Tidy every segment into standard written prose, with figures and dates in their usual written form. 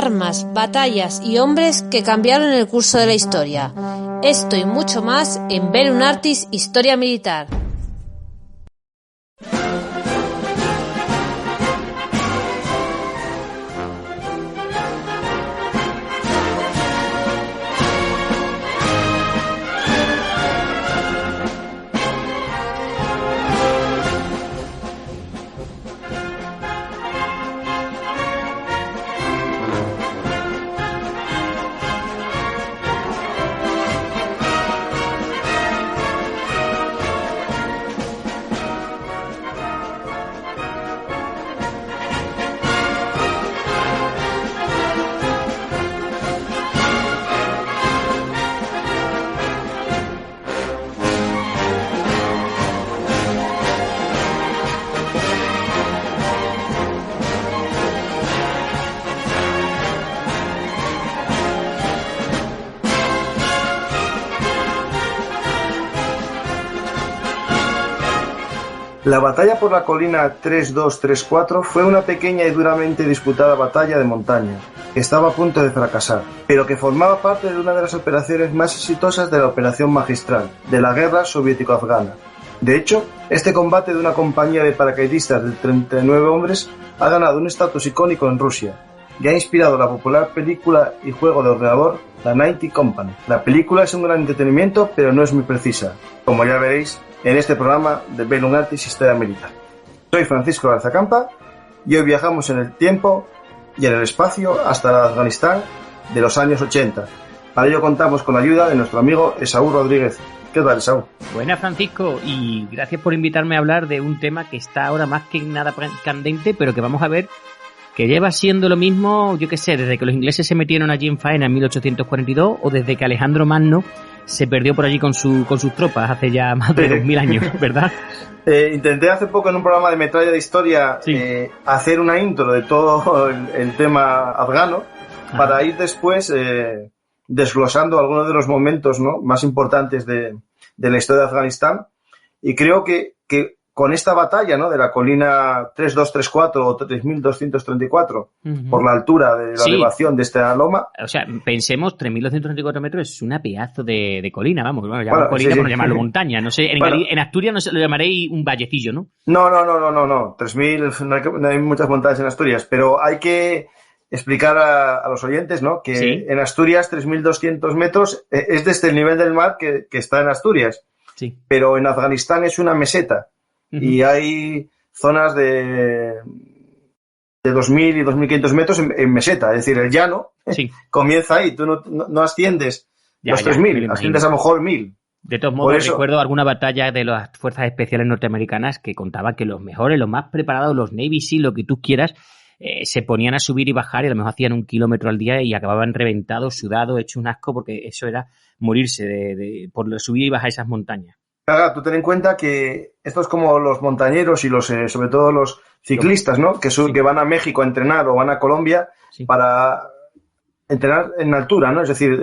armas, batallas y hombres que cambiaron el curso de la historia. Esto y mucho más en Bellum Artis Historia Militar. La batalla por la colina 3234 fue una pequeña y duramente disputada batalla de montaña, que estaba a punto de fracasar, pero que formaba parte de una de las operaciones más exitosas de la Operación Magistral, de la guerra soviético-afgana. De hecho, este combate de una compañía de paracaidistas de 39 hombres ha ganado un estatus icónico en Rusia, y ha inspirado la popular película y juego de ordenador The 90 Company. La película es un gran entretenimiento, pero no es muy precisa, como ya veréis en este programa de Bellum Artis Historia Militar. Soy Francisco Garza Campa y hoy viajamos en el tiempo y en el espacio hasta Afganistán de los años 80. Para ello contamos con la ayuda de nuestro amigo Esaú Rodríguez. ¿Qué tal, Esaú? Buenas, Francisco, y gracias por invitarme a hablar de un tema que está ahora más que nada candente, pero que vamos a ver que lleva siendo lo mismo, yo qué sé, desde que los ingleses se metieron allí en faena en 1842 o desde que Alejandro Magno se perdió por allí con sus tropas hace ya más de 2000 años, ¿verdad? Intenté hace poco en un programa de Metralla de Historia hacer una intro de todo el tema afgano. Ajá. Para ir después desglosando algunos de los momentos, ¿no?, más importantes de la historia de Afganistán, y creo que con esta batalla, ¿no?, de la colina 3234 o 3234, por la altura de la elevación de esta loma. O sea, pensemos, 3234 metros es una pedazo de colina, vamos, bueno, llamarlo colina por no llamarlo montaña, no sé, en Asturias no sé, lo llamaré un vallecillo, ¿no? No, 3000, no hay muchas montañas en Asturias, pero hay que explicar a los oyentes, ¿no?, que en Asturias 3200 metros es desde el nivel del mar que está en Asturias, pero en Afganistán es una meseta. Y hay zonas de 2.000 y 2.500 metros en meseta, es decir, el llano comienza ahí, tú no asciendes los 3.000, asciendes a lo mejor 1.000. De todos modos, recuerdo alguna batalla de las fuerzas especiales norteamericanas que contaba que los mejores, los más preparados, los Navy SEAL, lo que tú quieras, se ponían a subir y bajar y a lo mejor hacían 1 kilómetro al día y acababan reventados, sudados, hechos un asco, porque eso era morirse por subir y bajar esas montañas. Claro, tú ten en cuenta que esto es como los montañeros y sobre todo los ciclistas, ¿no?, que van a México a entrenar o van a Colombia para entrenar en altura, ¿no? Es decir,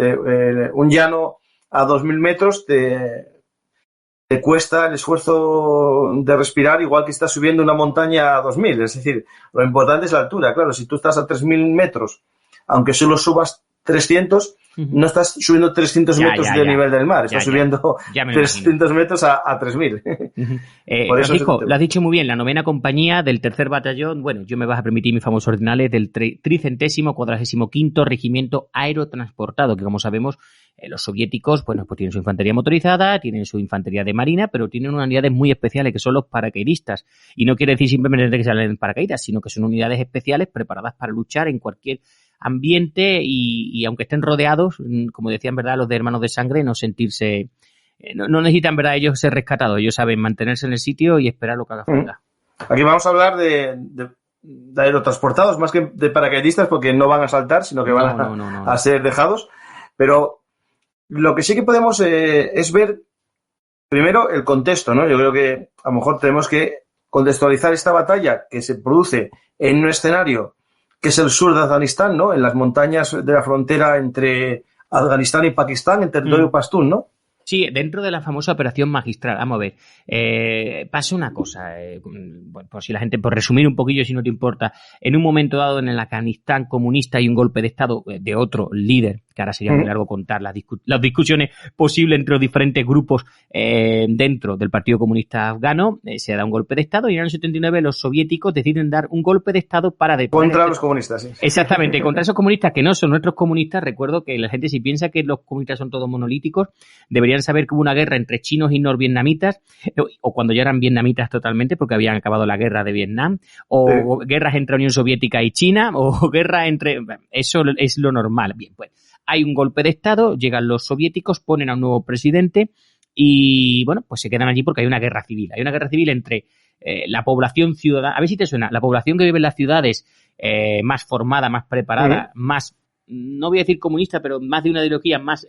un llano a 2.000 metros te cuesta el esfuerzo de respirar igual que estás subiendo una montaña a 2.000. Es decir, lo importante es la altura. Claro, si tú estás a 3.000 metros, aunque solo subas 300, no estás subiendo 300 metros de nivel del mar, estás subiendo 300 metros a 3.000. Francisco, lo has dicho muy bien, la 9ª compañía del 3er batallón, bueno, yo me vas a permitir mis famosos ordinales, del 345º Regimiento Aerotransportado, que como sabemos, los soviéticos, pues tienen su infantería motorizada, tienen su infantería de marina, pero tienen unas unidades muy especiales que son los paracaidistas. Y no quiere decir simplemente que salen en paracaídas, sino que son unidades especiales preparadas para luchar en cualquier ambiente y aunque estén rodeados, como decían, ¿verdad?, los de hermanos de sangre, no sentirse, no necesitan, ¿verdad?, ellos ser rescatados, ellos saben mantenerse en el sitio y esperar lo que haga falta. Aquí vamos a hablar de aerotransportados más que de paracaidistas, porque no van a saltar, sino que van a ser dejados, pero lo que sí que podemos es ver primero el contexto, ¿no? Yo creo que a lo mejor tenemos que contextualizar esta batalla que se produce en un escenario que es el sur de Afganistán, ¿no?, en las montañas de la frontera entre Afganistán y Pakistán, en territorio pastún, ¿no? Sí, dentro de la famosa operación magistral. Vamos a ver, pasa una cosa, por si la gente, por resumir un poquillo, si no te importa, en un momento dado en el Afganistán comunista hay un golpe de Estado de otro líder, que ahora sería muy largo contar las discusiones posibles entre los diferentes grupos dentro del Partido Comunista Afgano, se da un golpe de Estado y en el año 79 los soviéticos deciden dar un golpe de Estado para detener... Contra los comunistas, sí. Exactamente, contra esos comunistas que no son nuestros comunistas. Recuerdo que la gente, si piensa que los comunistas son todos monolíticos, deberían saber que hubo una guerra entre chinos y norvietnamitas, o cuando ya eran vietnamitas totalmente, porque habían acabado la guerra de Vietnam, o guerras entre Unión Soviética y China, o guerra entre... Eso es lo normal. Bien, pues hay un golpe de Estado, llegan los soviéticos, ponen a un nuevo presidente y, bueno, pues se quedan allí porque hay una guerra civil. Hay una guerra civil entre la población ciudadana... A ver si te suena. La población que vive en las ciudades más formada, más preparada, más... No voy a decir comunista, pero más de una ideología más...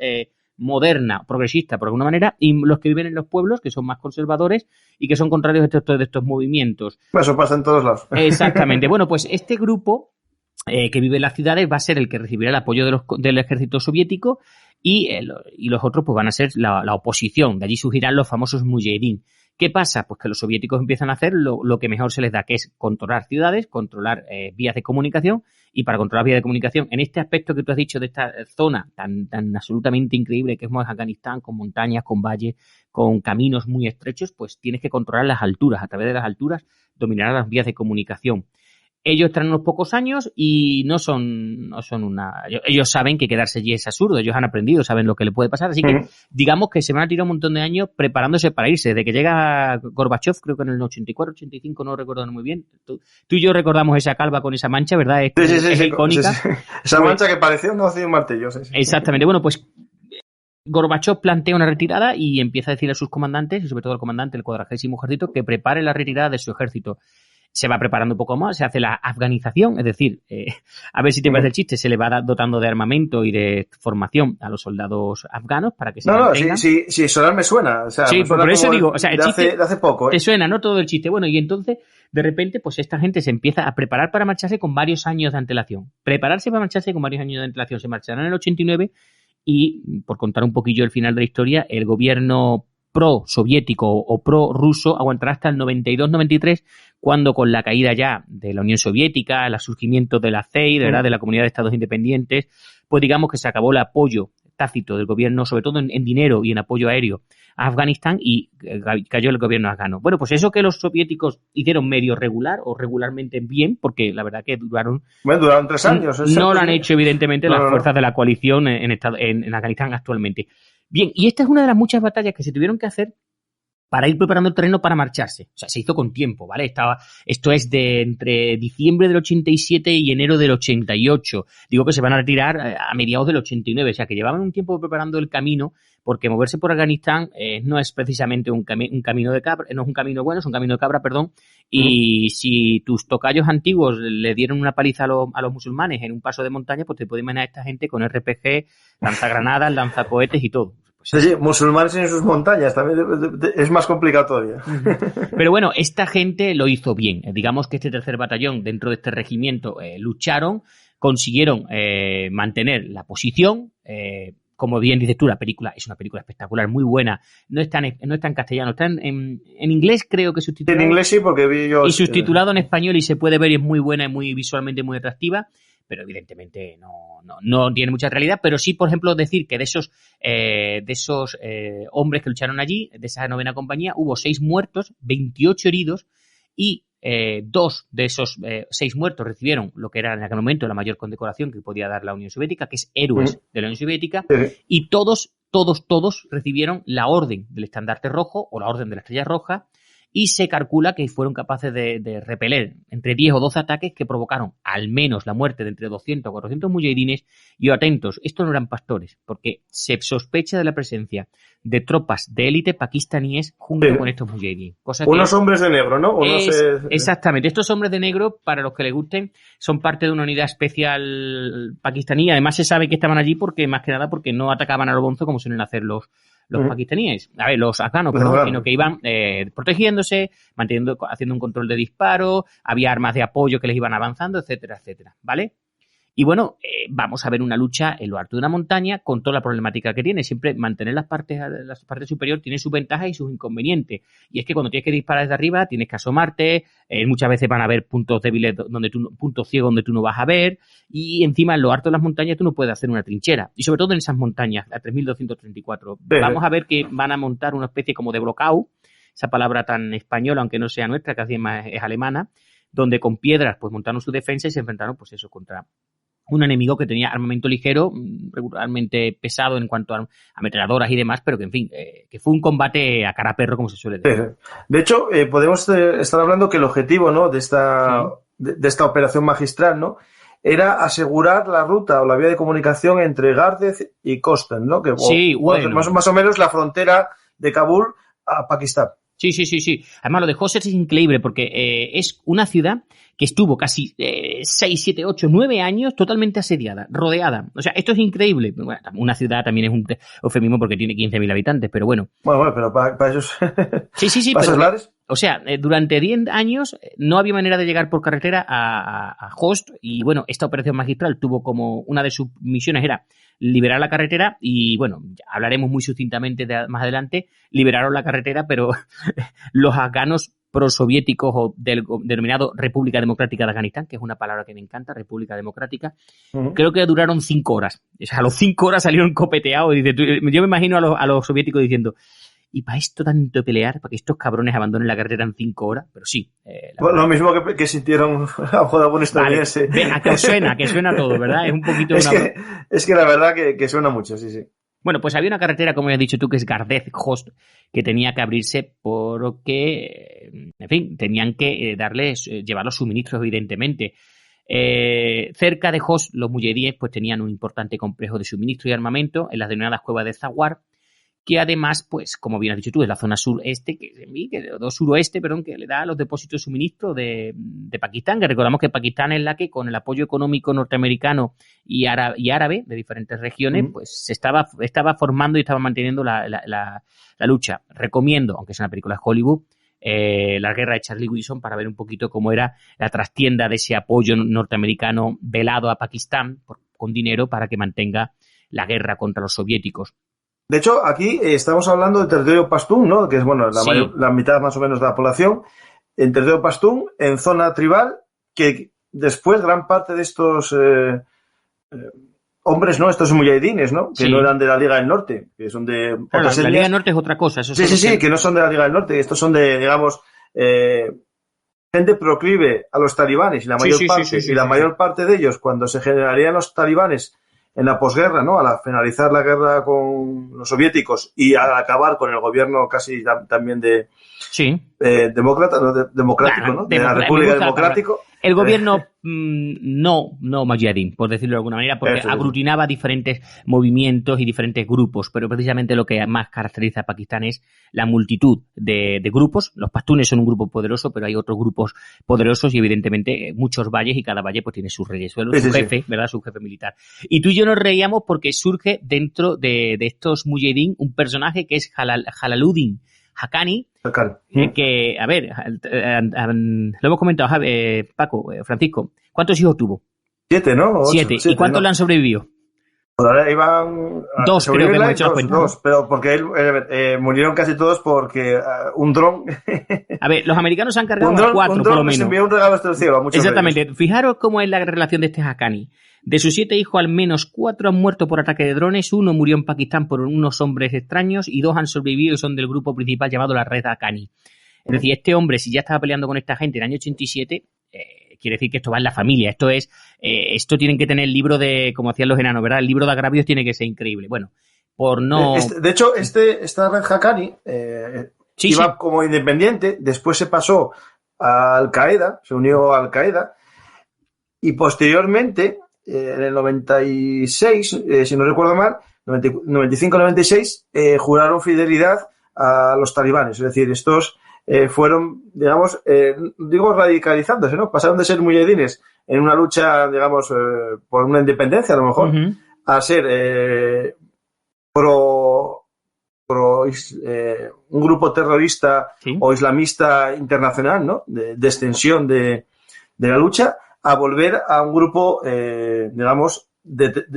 moderna, progresista, por alguna manera, y los que viven en los pueblos, que son más conservadores y que son contrarios de estos movimientos. Eso pasa en todos lados. Exactamente. Bueno, pues este grupo que vive en las ciudades va a ser el que recibirá el apoyo del ejército soviético y los otros pues van a ser la oposición. De allí surgirán los famosos mujahidín. ¿Qué pasa? Pues que los soviéticos empiezan a hacer lo que mejor se les da, que es controlar ciudades, controlar vías de comunicación, y para controlar vías de comunicación, en este aspecto que tú has dicho de esta zona tan absolutamente increíble que es Afganistán, con montañas, con valles, con caminos muy estrechos, pues tienes que controlar las alturas. A través de las alturas dominarán las vías de comunicación. Ellos están unos pocos años y no son una... Ellos saben que quedarse allí es absurdo, ellos han aprendido, saben lo que le puede pasar, así que digamos que se van a tirar un montón de años preparándose para irse. Desde que llega Gorbachev, creo que en el 84, 85, no recuerdo muy bien. Tú y yo recordamos esa calva con esa mancha, ¿verdad? Es icónica. Sí. Esa mancha que parecía un hocio y un martillo. Sí. Exactamente. Bueno, pues Gorbachev plantea una retirada y empieza a decir a sus comandantes, y sobre todo al comandante del 40º ejército, que prepare la retirada de su ejército. Se va preparando un poco más, se hace la afganización, es decir, a ver si te parece el chiste, se le va dotando de armamento y de formación a los soldados afganos para que se mantengan. Sí, sonar me suena. O sea, sí, por eso digo, o sea, el chiste de hace poco. Te suena, ¿no? Todo el chiste. Bueno, y entonces, de repente, pues esta gente se empieza a preparar para marcharse con varios años de antelación. Prepararse para marcharse con varios años de antelación. Se marcharán en el 89 y, por contar un poquillo el final de la historia, el gobierno pro-soviético o pro-ruso aguantará hasta el 92-93, cuando con la caída ya de la Unión Soviética, el surgimiento de la CEI, ¿verdad?, de la Comunidad de Estados Independientes, pues digamos que se acabó el apoyo tácito del gobierno, sobre todo en dinero y en apoyo aéreo, a Afganistán, y cayó el gobierno afgano. Bueno, pues eso que los soviéticos hicieron medio regular o regularmente bien, porque la verdad que duraron 3 años. No lo han hecho, evidentemente, las fuerzas de la coalición en Afganistán actualmente. Bien, y esta es una de las muchas batallas que se tuvieron que hacer para ir preparando el terreno para marcharse. O sea, se hizo con tiempo, ¿vale? Esto es de entre diciembre del 87 y enero del 88. Digo que se van a retirar a mediados del 89. O sea, que llevaban un tiempo preparando el camino, porque moverse por Afganistán no es precisamente un camino de cabra, no es un camino bueno, es un camino de cabra, perdón. Y si tus tocayos antiguos le dieron una paliza a los musulmanes en un paso de montaña, pues te puedes imaginar a esta gente con RPG, lanzagranadas, lanzacohetes y todo. Pues sí, musulmanes en sus montañas también es más complicado todavía. Pero bueno, esta gente lo hizo bien. Digamos que este tercer batallón dentro de este regimiento lucharon, consiguieron mantener la posición. Como bien dices tú, la película es una película espectacular, muy buena. No está en castellano, está en inglés, creo que subtitulado. En inglés sí, porque vi yo. Y subtitulado en español, y se puede ver, y es muy buena y muy visualmente muy atractiva. Pero evidentemente no tiene mucha realidad. Pero sí, por ejemplo, decir que de esos hombres que lucharon allí, de esa 9ª compañía, hubo 6 muertos, 28 heridos, y 2 de esos 6 muertos recibieron lo que era en aquel momento la mayor condecoración que podía dar la Unión Soviética, que es héroes de la Unión Soviética, y todos recibieron la Orden del Estandarte Rojo o la Orden de la Estrella Roja, y se calcula que fueron capaces de repeler entre 10 o 12 ataques que provocaron al menos la muerte de entre 200 o 400 mujahidines. Y atentos, estos no eran pastores, porque se sospecha de la presencia de tropas de élite pakistaníes junto con estos mujahidines. Unos hombres de negro, ¿no? Exactamente, estos hombres de negro, para los que les gusten, son parte de una unidad especial pakistaní. Además se sabe que estaban allí porque, más que nada, porque no atacaban a lo bonzo como suelen hacer los pakistaníes, los afganos, sino que iban protegiéndose, haciendo un control de disparo, había armas de apoyo que les iban avanzando, etcétera, etcétera, ¿vale? Y bueno, vamos a ver una lucha en lo alto de una montaña con toda la problemática que tiene. Siempre mantener las partes superiores tiene sus ventajas y sus inconvenientes. Y es que cuando tienes que disparar desde arriba, tienes que asomarte. Muchas veces van a haber puntos débiles, puntos ciegos donde tú no vas a ver. Y encima, en lo alto de las montañas, tú no puedes hacer una trinchera. Y sobre todo en esas montañas, la 3234. Vamos a ver que van a montar una especie como de blockau, esa palabra tan española, aunque no sea nuestra, que además es alemana, donde con piedras pues montaron su defensa y se enfrentaron pues eso contra un enemigo que tenía armamento ligero, regularmente pesado en cuanto a ametralladoras y demás, pero que en fin, que fue un combate a cara a perro, como se suele decir. De hecho, podemos estar hablando que el objetivo, ¿no?, de esta operación magistral, ¿no?, era asegurar la ruta o la vía de comunicación entre Gardez y Kosten, ¿no?, que más o menos la frontera de Kabul a Pakistán. Sí. Además, lo de Host es increíble porque es una ciudad que estuvo casi 6, 7, 8, 9 años totalmente asediada, rodeada. O sea, esto es increíble. Bueno, una ciudad también es un eufemismo porque tiene 15.000 habitantes, pero bueno. Bueno, pero para esos... Sí. ¿Para esos lares? O sea, durante 10 años no había manera de llegar por carretera a Host y, bueno, esta operación magistral tuvo como una de sus misiones era liberar la carretera y, bueno, hablaremos muy sucintamente más adelante, liberaron la carretera, pero los afganos prosoviéticos o del denominado República Democrática de Afganistán, que es una palabra que me encanta, República Democrática, creo que duraron 5 horas. O sea, a los 5 horas salieron copeteados. Y yo me imagino a los soviéticos diciendo, ¿y para esto tanto pelear? ¿Para que estos cabrones abandonen la carretera en 5 horas? Pero sí. Lo mismo que sintieron a Vodafone estadounidense. Vale. Venga, que suena todo, ¿verdad? Es un poquito... Es que la verdad que suena mucho, sí. Bueno, pues había una carretera, como ya has dicho tú, que es Gardez-Host, que tenía que abrirse porque, en fin, tenían que llevar los suministros, evidentemente. Cerca de Host, los mujahidíes pues tenían un importante complejo de suministro y armamento en las denominadas cuevas de Zawar, que además, pues, como bien has dicho tú, es la zona suroeste, que le da los depósitos de suministro de Pakistán, que recordamos que Pakistán es la que, con el apoyo económico norteamericano y árabe de diferentes regiones, pues se estaba formando y estaba manteniendo la lucha. Recomiendo, aunque es una película de Hollywood, La guerra de Charlie Wilson, para ver un poquito cómo era la trastienda de ese apoyo norteamericano velado a Pakistán con dinero para que mantenga la guerra contra los soviéticos. De hecho, aquí estamos hablando del territorio pastún, ¿no?, que es, bueno, la mitad más o menos de la población, en territorio pastún, en zona tribal, que después gran parte de estos hombres, ¿no?, estos mujahidines, ¿no?, que no eran de la Liga del Norte, que son de... Claro, la Liga del Norte es otra cosa. Eso sí, que no son de la Liga del Norte, estos son de, digamos, gente proclive a los talibanes, y la mayor parte de ellos, cuando se generarían los talibanes en la posguerra, ¿no?, al finalizar la guerra con los soviéticos y al acabar con el gobierno casi también democrático, ¿no?, de la República Democrática. El gobierno no mujahidín, por decirlo de alguna manera, porque aglutinaba diferentes movimientos y diferentes grupos, pero precisamente lo que más caracteriza a Pakistán es la multitud de grupos. Los pastunes son un grupo poderoso, pero hay otros grupos poderosos y evidentemente muchos valles, y cada valle pues tiene su rey, su jefe, ¿verdad?, su jefe militar. Y tú y yo nos reíamos porque surge dentro de estos mujahidín un personaje que es Jalaluddin Haqqani, que, a ver, lo hemos comentado, Paco, Francisco, ¿cuántos hijos tuvo? 7, ¿no? 7. ¿Y cuántos le han sobrevivido? Ahora iban... 2, creo que hemos hecho las cuentas. 2, pero porque murieron casi todos porque un dron... A ver, los americanos se han cargado a 4, por lo menos. Les envió un regalo hasta el cielo a muchos. Exactamente. Fijaros cómo es la relación de este Haqqani. De sus 7 hijos, al menos 4 han muerto por ataque de drones, 1 murió en Pakistán por unos hombres extraños y 2 han sobrevivido y son del grupo principal llamado la Red Haqqani. Es decir, este hombre, si ya estaba peleando con esta gente en el año 87, quiere decir que esto va en la familia. Esto tienen que tener el libro de, como hacían los enanos, ¿verdad? El libro de agravios tiene que ser increíble. Bueno, por no... De hecho, esta Red Haqqani iba como independiente, después se pasó a Al-Qaeda, se unió a Al-Qaeda y posteriormente... en el 96, si no recuerdo mal, 95-96, juraron fidelidad a los talibanes. Es decir, estos fueron, digamos, radicalizándose, ¿no? Pasaron de ser mujahidines en una lucha, digamos, por una independencia, a lo mejor, a ser un grupo terrorista o islamista internacional, ¿no?, de extensión de la lucha, a volver a un grupo, digamos,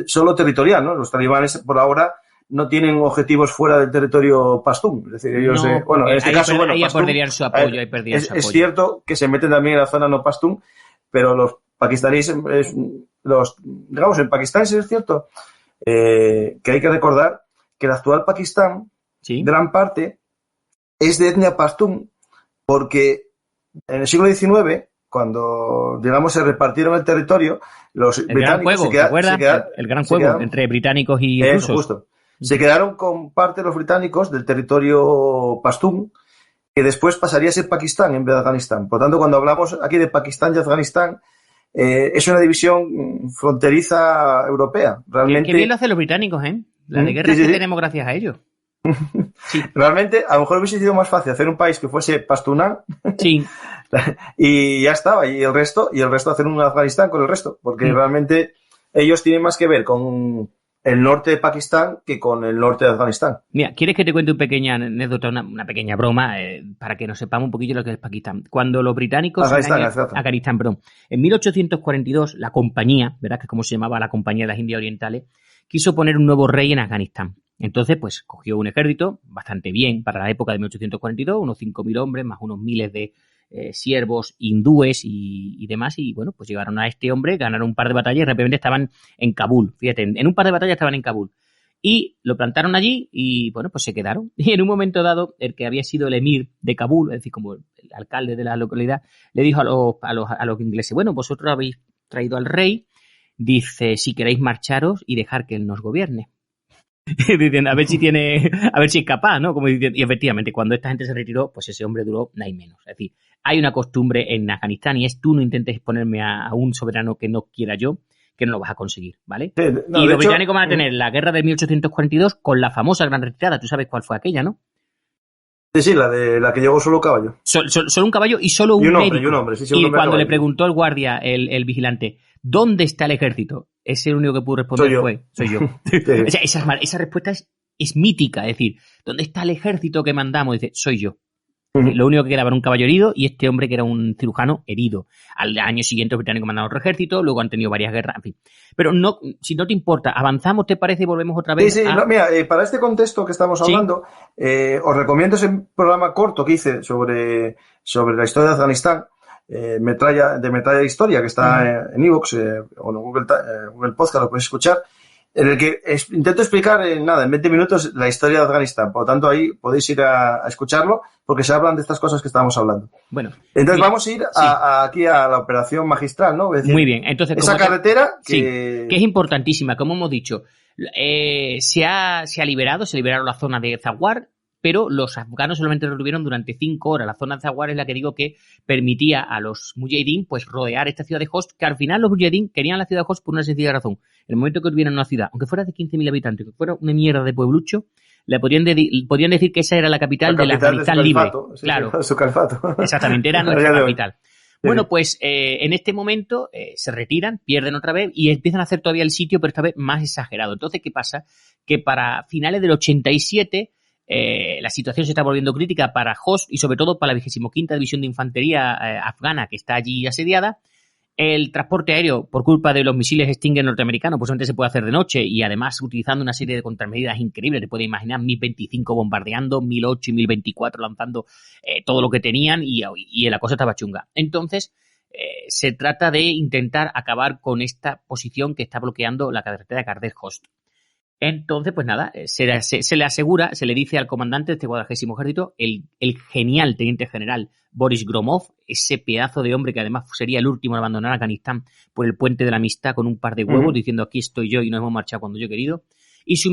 solo territorial, ¿no? Los talibanes por ahora no tienen objetivos fuera del territorio pastún. Es decir, ellos, bueno, en este caso, ahí pastún, perderían su apoyo, ahí perdían su apoyo. Es cierto que se meten también en la zona no pastún, pero los pakistaníes, digamos, en Pakistán sí es cierto que hay que recordar que el actual Pakistán, ¿sí?, gran parte, es de etnia pastún, porque en el siglo XIX, cuando, digamos, se repartieron el territorio, los británicos ¿te acuerdas? El gran juego entre británicos y rusos. Justo. Se quedaron con parte de los británicos del territorio pastún, que después pasaría a ser Pakistán en vez de Afganistán. Por tanto, cuando hablamos aquí de Pakistán y Afganistán, es una división fronteriza europea. Realmente, Qué bien lo hacen los británicos, ¿eh? La de guerra que tenemos gracias a ellos. Sí. Realmente, a lo mejor hubiese sido más fácil hacer un país que fuese pastunán. Sí. Y ya estaba. Y el resto hacer un Afganistán con el resto. Porque realmente ellos tienen más que ver con el norte de Pakistán que con el norte de Afganistán. Mira, ¿quieres que te cuente una pequeña anécdota, una pequeña broma, para que nos sepamos un poquillo lo que es Pakistán? Cuando los británicos... Afganistán, perdón. En 1842, la compañía, ¿verdad?, que es como se llamaba la Compañía de las Indias Orientales, quiso poner un nuevo rey en Afganistán. Entonces, pues, cogió un ejército bastante bien para la época de 1842, unos 5.000 hombres, más unos miles de siervos hindúes y demás, y bueno, pues llegaron a este hombre, ganaron un par de batallas y de repente estaban en Kabul. Fíjate, en un par de batallas estaban en Kabul. Y lo plantaron allí y, bueno, pues se quedaron. Y en un momento dado, el que había sido el emir de Kabul, es decir, como el alcalde de la localidad, le dijo a los ingleses, bueno, vosotros habéis traído al rey, dice, si queréis marcharos y dejar que él nos gobierne. Diciendo, a ver si es capaz, ¿no? Como diciendo, y efectivamente, cuando esta gente se retiró, pues ese hombre duró nada y menos. Es decir, hay una costumbre en Afganistán y es: tú no intentes ponerme a un soberano que no quiera yo, que no lo vas a conseguir, ¿vale? Sí, no, y los hecho, británicos van a tener la guerra de 1842 con la famosa gran retirada. Tú sabes cuál fue aquella, ¿no? Sí, la que llegó solo caballo. Solo un caballo y solo un médico. Y un hombre, sí, y cuando le preguntó el guardia, el vigilante, ¿dónde está el ejército? Ese el único que pudo responder soy yo. O sea, esa respuesta es mítica, es decir, ¿dónde está el ejército que mandamos? Dice, soy yo. Lo único que quedaba era un caballo herido y este hombre que era un cirujano herido. Al año siguiente los británicos mandaron otro ejército, luego han tenido varias guerras, en fin. Pero no, si no te importa, avanzamos, ¿te parece? Y volvemos otra vez. Sí, no, mira, para este contexto que estamos hablando, os recomiendo ese programa corto que hice sobre la historia de Afganistán, metralla de historia, que está en iVoox o en Google Podcast, lo podéis escuchar, en el que intento explicar en 20 minutos la historia de Afganistán. Por lo tanto, ahí podéis ir a escucharlo, porque se hablan de estas cosas que estábamos hablando. Bueno, entonces vamos a ir aquí a la operación magistral, ¿no? Es decir, muy bien. Entonces, esa carretera que es importantísima, como hemos dicho. Se liberaron la zona de Zawar, pero los afganos solamente lo retuvieron durante 5 horas. La zona de Zawar es la que digo que permitía a los mujahidín pues rodear esta ciudad de Host, que al final los mujahidín querían la ciudad de Host por una sencilla razón. En el momento que tuvieran una ciudad, aunque fuera de 15.000 habitantes, que fuera una mierda de pueblucho, le podían decir que esa era la capital del Afganistán libre. Sí, claro. Su calfato. Exactamente, era nuestra capital. Bueno, pues en este momento se retiran, pierden otra vez y empiezan a hacer todavía el sitio, pero esta vez más exagerado. Entonces, ¿qué pasa? Que para finales del 87 la situación se está volviendo crítica para Host y sobre todo para la 25ª División de Infantería afgana, que está allí asediada. El transporte aéreo, por culpa de los misiles Stinger norteamericanos, pues solamente se puede hacer de noche y además utilizando una serie de contramedidas increíbles. Te puedes imaginar MiG-25 bombardeando, MiG-8 y MiG-24 lanzando todo lo que tenían y la cosa estaba chunga. Entonces, se trata de intentar acabar con esta posición que está bloqueando la carretera de Kardec-Host. Entonces, pues nada, se le asegura, se le dice al comandante de este 40º ejército, el genial teniente general Boris Gromov, ese pedazo de hombre que además sería el último en abandonar Afganistán por el puente de la amistad con un par de huevos, diciendo aquí estoy yo y nos hemos marchado cuando yo he querido. Y su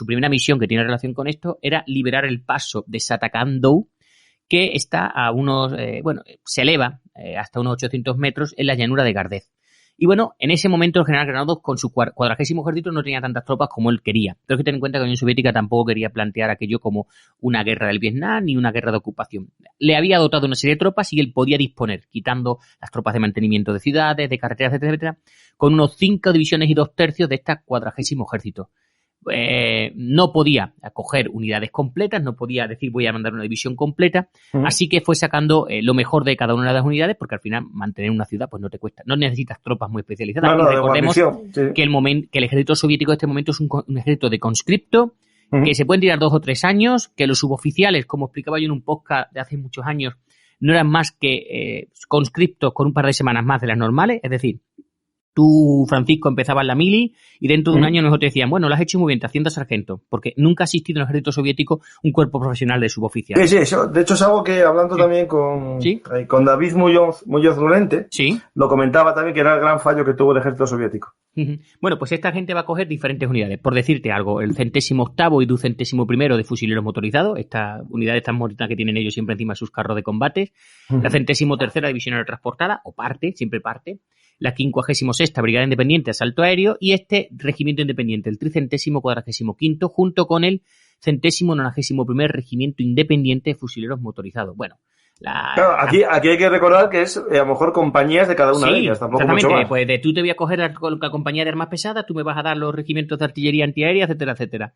primera misión que tiene relación con esto, era liberar el paso de Satakandou, que está a se eleva hasta unos 800 metros en la llanura de Gardez. Y bueno, en ese momento el general Granados con su 40º ejército no tenía tantas tropas como él quería. Pero hay que tener en cuenta que la Unión Soviética tampoco quería plantear aquello como una guerra del Vietnam ni una guerra de ocupación. Le había dotado una serie de tropas y él podía disponer, quitando las tropas de mantenimiento de ciudades, de carreteras, etcétera, con unos 5 divisiones y 2 tercios de este 40º ejército. no podía acoger unidades completas, no podía decir voy a mandar una división completa, así que fue sacando lo mejor de cada una de las unidades, porque al final mantener una ciudad pues no te cuesta, no necesitas tropas muy especializadas. Y recordemos que el ejército soviético de este momento es un ejército de conscripto, que se pueden tirar 2 o 3 años, que los suboficiales, como explicaba yo en un podcast de hace muchos años, no eran más que conscriptos con un par de semanas más de las normales, es decir, tú, Francisco, empezabas la mili y dentro de un año nosotros te decían, bueno, lo has hecho muy bien, te asciendes a sargento, porque nunca ha existido en el ejército soviético un cuerpo profesional de suboficiales. Sí, eso, de hecho es algo que hablando también con David Muñoz Lorente, lo comentaba también que era el gran fallo que tuvo el ejército soviético. Bueno, pues esta gente va a coger diferentes unidades. Por decirte algo, el 108º y 201º de fusileros motorizados, esta unidad tan moderna que tienen ellos siempre encima de sus carros de combates, la 103ª División Aerotransportada, o parte, siempre parte, la 56ª Brigada Independiente de Asalto Aéreo y este Regimiento Independiente, el 345º, junto con el 191º Regimiento Independiente de Fusileros Motorizados. Bueno, claro, aquí hay que recordar que es a lo mejor compañías de cada una de ellas, tampoco mucho más. Pues tú te voy a coger la compañía de armas pesadas, tú me vas a dar los regimientos de artillería antiaérea, etcétera, etcétera.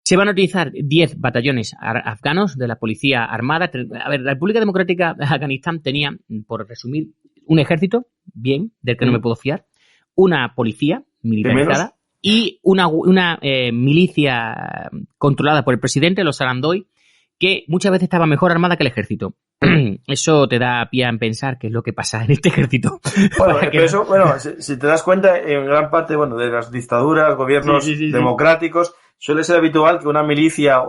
Se van a utilizar 10 batallones afganos de la Policía Armada. A ver, la República Democrática de Afganistán tenía, por resumir, un ejército, bien, del que no me puedo fiar, una policía militarizada y una milicia controlada por el presidente, los Sarandoy, que muchas veces estaba mejor armada que el ejército. Eso te da pie a pensar qué es lo que pasa en este ejército. Bueno, si te das cuenta, en gran parte de las dictaduras, gobiernos democráticos, suele ser habitual que una milicia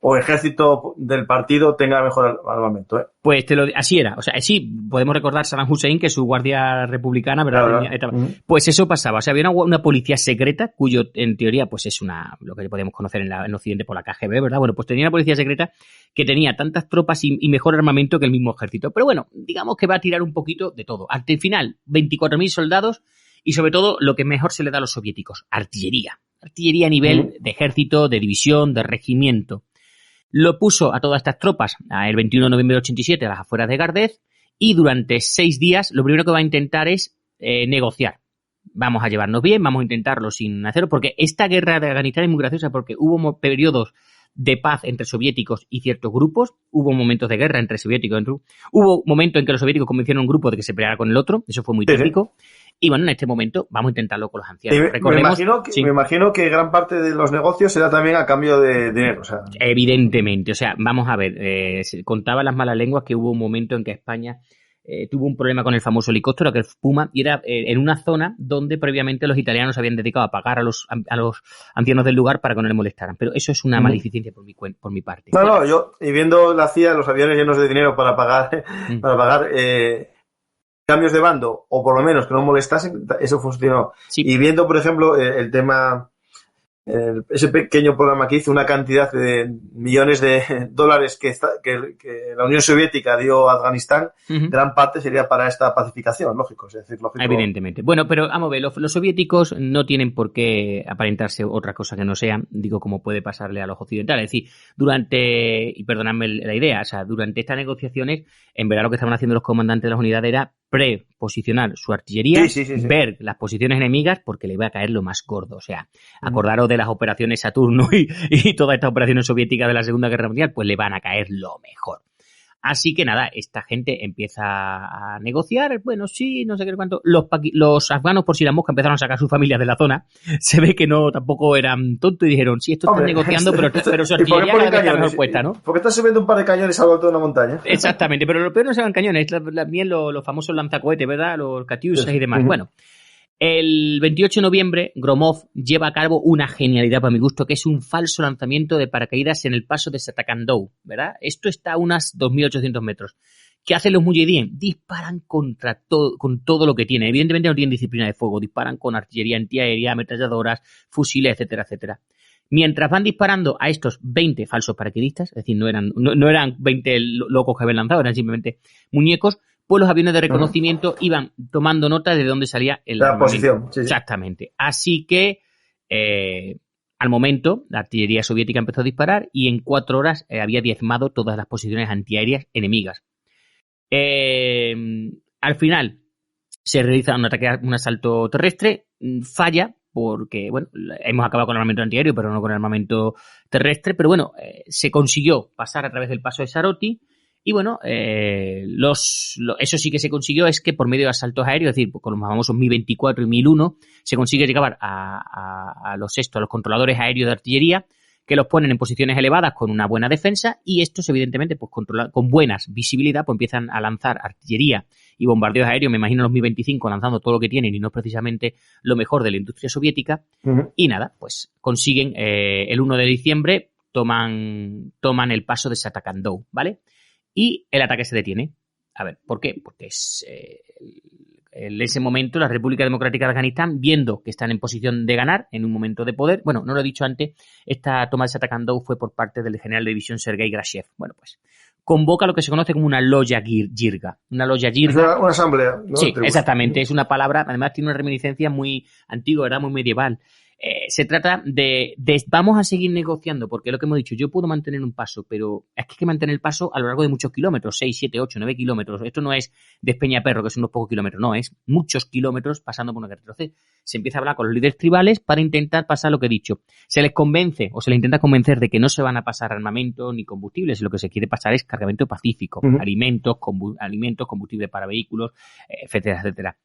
o ejército del partido tenga mejor armamento, ¿eh? Pues así era. O sea, sí, podemos recordar Saddam Hussein, que su guardia republicana, ¿verdad? Claro. Pues eso pasaba. O sea, había una policía secreta, cuyo, en teoría, pues es lo que podemos conocer en Occidente por la KGB, ¿verdad? Bueno, pues tenía una policía secreta que tenía tantas tropas y mejor armamento que el mismo ejército. Pero bueno, digamos que va a tirar un poquito de todo. Hasta el final, 24.000 soldados y sobre todo lo que mejor se le da a los soviéticos, artillería. Artillería a nivel de ejército, de división, de regimiento. Lo puso a todas estas tropas el 21 de noviembre de 87 a las afueras de Gardez y durante 6 días lo primero que va a intentar es negociar. Vamos a llevarnos bien, vamos a intentarlo sin acero, porque esta guerra de Afganistán es muy graciosa porque hubo periodos de paz entre soviéticos y ciertos grupos, hubo momentos de guerra entre soviéticos, hubo momentos en que los soviéticos convencieron a un grupo de que se peleara con el otro, eso fue muy típico. Y bueno, en este momento vamos a intentarlo con los ancianos. Me imagino que gran parte de los negocios será también a cambio de dinero. O sea. Evidentemente. O sea, vamos a ver, se contaba las malas lenguas que hubo un momento en que España tuvo un problema con el famoso helicóptero, que es Puma, y era en una zona donde previamente los italianos habían dedicado a pagar a los ancianos del lugar para que no le molestaran. Pero eso es una maleficencia por mi parte. No, yo, y viendo la CIA, los aviones llenos de dinero para pagar cambios de bando, o por lo menos que no molestasen, eso funcionó. Sí. Y viendo, por ejemplo, el tema, ese pequeño programa que hizo, una cantidad de millones de dólares que la Unión Soviética dio a Afganistán, gran parte sería para esta pacificación, lógico. Es decir, lógico. Evidentemente. Bueno, pero vamos a ver, los soviéticos no tienen por qué aparentarse otra cosa que no sea, digo, como puede pasarle a los occidentales. Es decir, y perdonadme la idea, o sea, durante estas negociaciones, en verdad lo que estaban haciendo los comandantes de las unidades era preposicionar su artillería, ver las posiciones enemigas, porque le iba a caer lo más gordo. O sea, acordaros de las operaciones Saturno y todas estas operaciones soviéticas de la Segunda Guerra Mundial, pues le van a caer lo mejor. Así que nada, esta gente empieza a negociar, bueno, sí, no sé qué cuánto. Los afganos, por si la mosca, empezaron a sacar a sus familias de la zona. Se ve que no, tampoco eran tontos y dijeron, sí, esto está negociando, pero su artillería cada vez está mejor puesta, ¿no? Porque está subiendo un par de cañones al alto de una montaña. Exactamente, pero lo peor no eran cañones, también los famosos lanzacohetes, ¿verdad? Los Katyushas y demás. Bueno, el 28 de noviembre, Gromov lleva a cabo una genialidad para mi gusto, que es un falso lanzamiento de paracaídas en el paso de Satakandou, ¿verdad? Esto está a unas 2.800 metros. ¿Qué hacen los mujahidín? Disparan con todo lo que tienen. Evidentemente no tienen disciplina de fuego, disparan con artillería antiaérea, ametralladoras, fusiles, etcétera, etcétera. Mientras van disparando a estos 20 falsos paracaidistas, es decir, no eran 20 locos que habían lanzado, eran simplemente muñecos, pues los aviones de reconocimiento iban tomando nota de dónde salía la posición. Sí. Exactamente. Así que al momento la artillería soviética empezó a disparar y en 4 horas había diezmado todas las posiciones antiaéreas enemigas. Al final se realiza un asalto terrestre, falla, porque, bueno, hemos acabado con el armamento antiaéreo, pero no con el armamento terrestre, pero bueno, se consiguió pasar a través del paso de Saroti, y bueno, eso sí que se consiguió, es que por medio de asaltos aéreos, es decir, con los famosos Mi-24 y Mi-1, se consigue llegar a los controladores aéreos de artillería, que los ponen en posiciones elevadas con una buena defensa, y estos evidentemente pues con buenas visibilidad pues empiezan a lanzar artillería y bombardeos aéreos. Me imagino los Mi-25 lanzando todo lo que tienen, y no es precisamente lo mejor de la industria soviética. Y nada, pues consiguen el 1 de diciembre toman el paso de Satakandou, ¿vale? Y el ataque se detiene. A ver, ¿por qué? Porque en ese momento la República Democrática de Afganistán, viendo que están en posición de ganar, en un momento de poder, bueno, no lo he dicho antes, esta toma de Satakandou fue por parte del general de división Sergei Grashev. Bueno, pues convoca lo que se conoce como una loya jirga. Una loya jirga. Una asamblea, ¿no? Sí, exactamente. Es una palabra, además tiene una reminiscencia muy antigua, ¿verdad? Muy medieval. Se trata de vamos a seguir negociando, porque es lo que hemos dicho, yo puedo mantener un paso, pero es que hay que mantener el paso a lo largo de muchos kilómetros, 6, 7, 8, 9 kilómetros. Esto no es de Peñaperro, que son unos pocos kilómetros, no, es muchos kilómetros pasando por una carretera. Entonces, se empieza a hablar con los líderes tribales para intentar pasar lo que he dicho. Se les convence o se les intenta convencer de que no se van a pasar armamento ni combustibles, y lo que se quiere pasar es cargamento pacífico, alimentos, combustible para vehículos, etcétera, etcétera.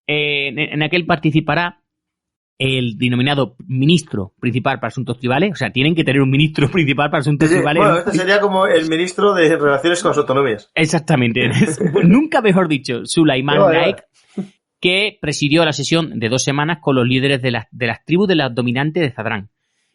En aquel participará el denominado ministro principal para asuntos tribales, o sea, tienen que tener un ministro principal para asuntos tribales. Bueno, este sería como el ministro de Relaciones con las Autonomías. Exactamente. Nunca mejor dicho, Sulaiman Naik, que presidió la sesión de 2 semanas con los líderes de las tribus de las dominantes de Zadrán.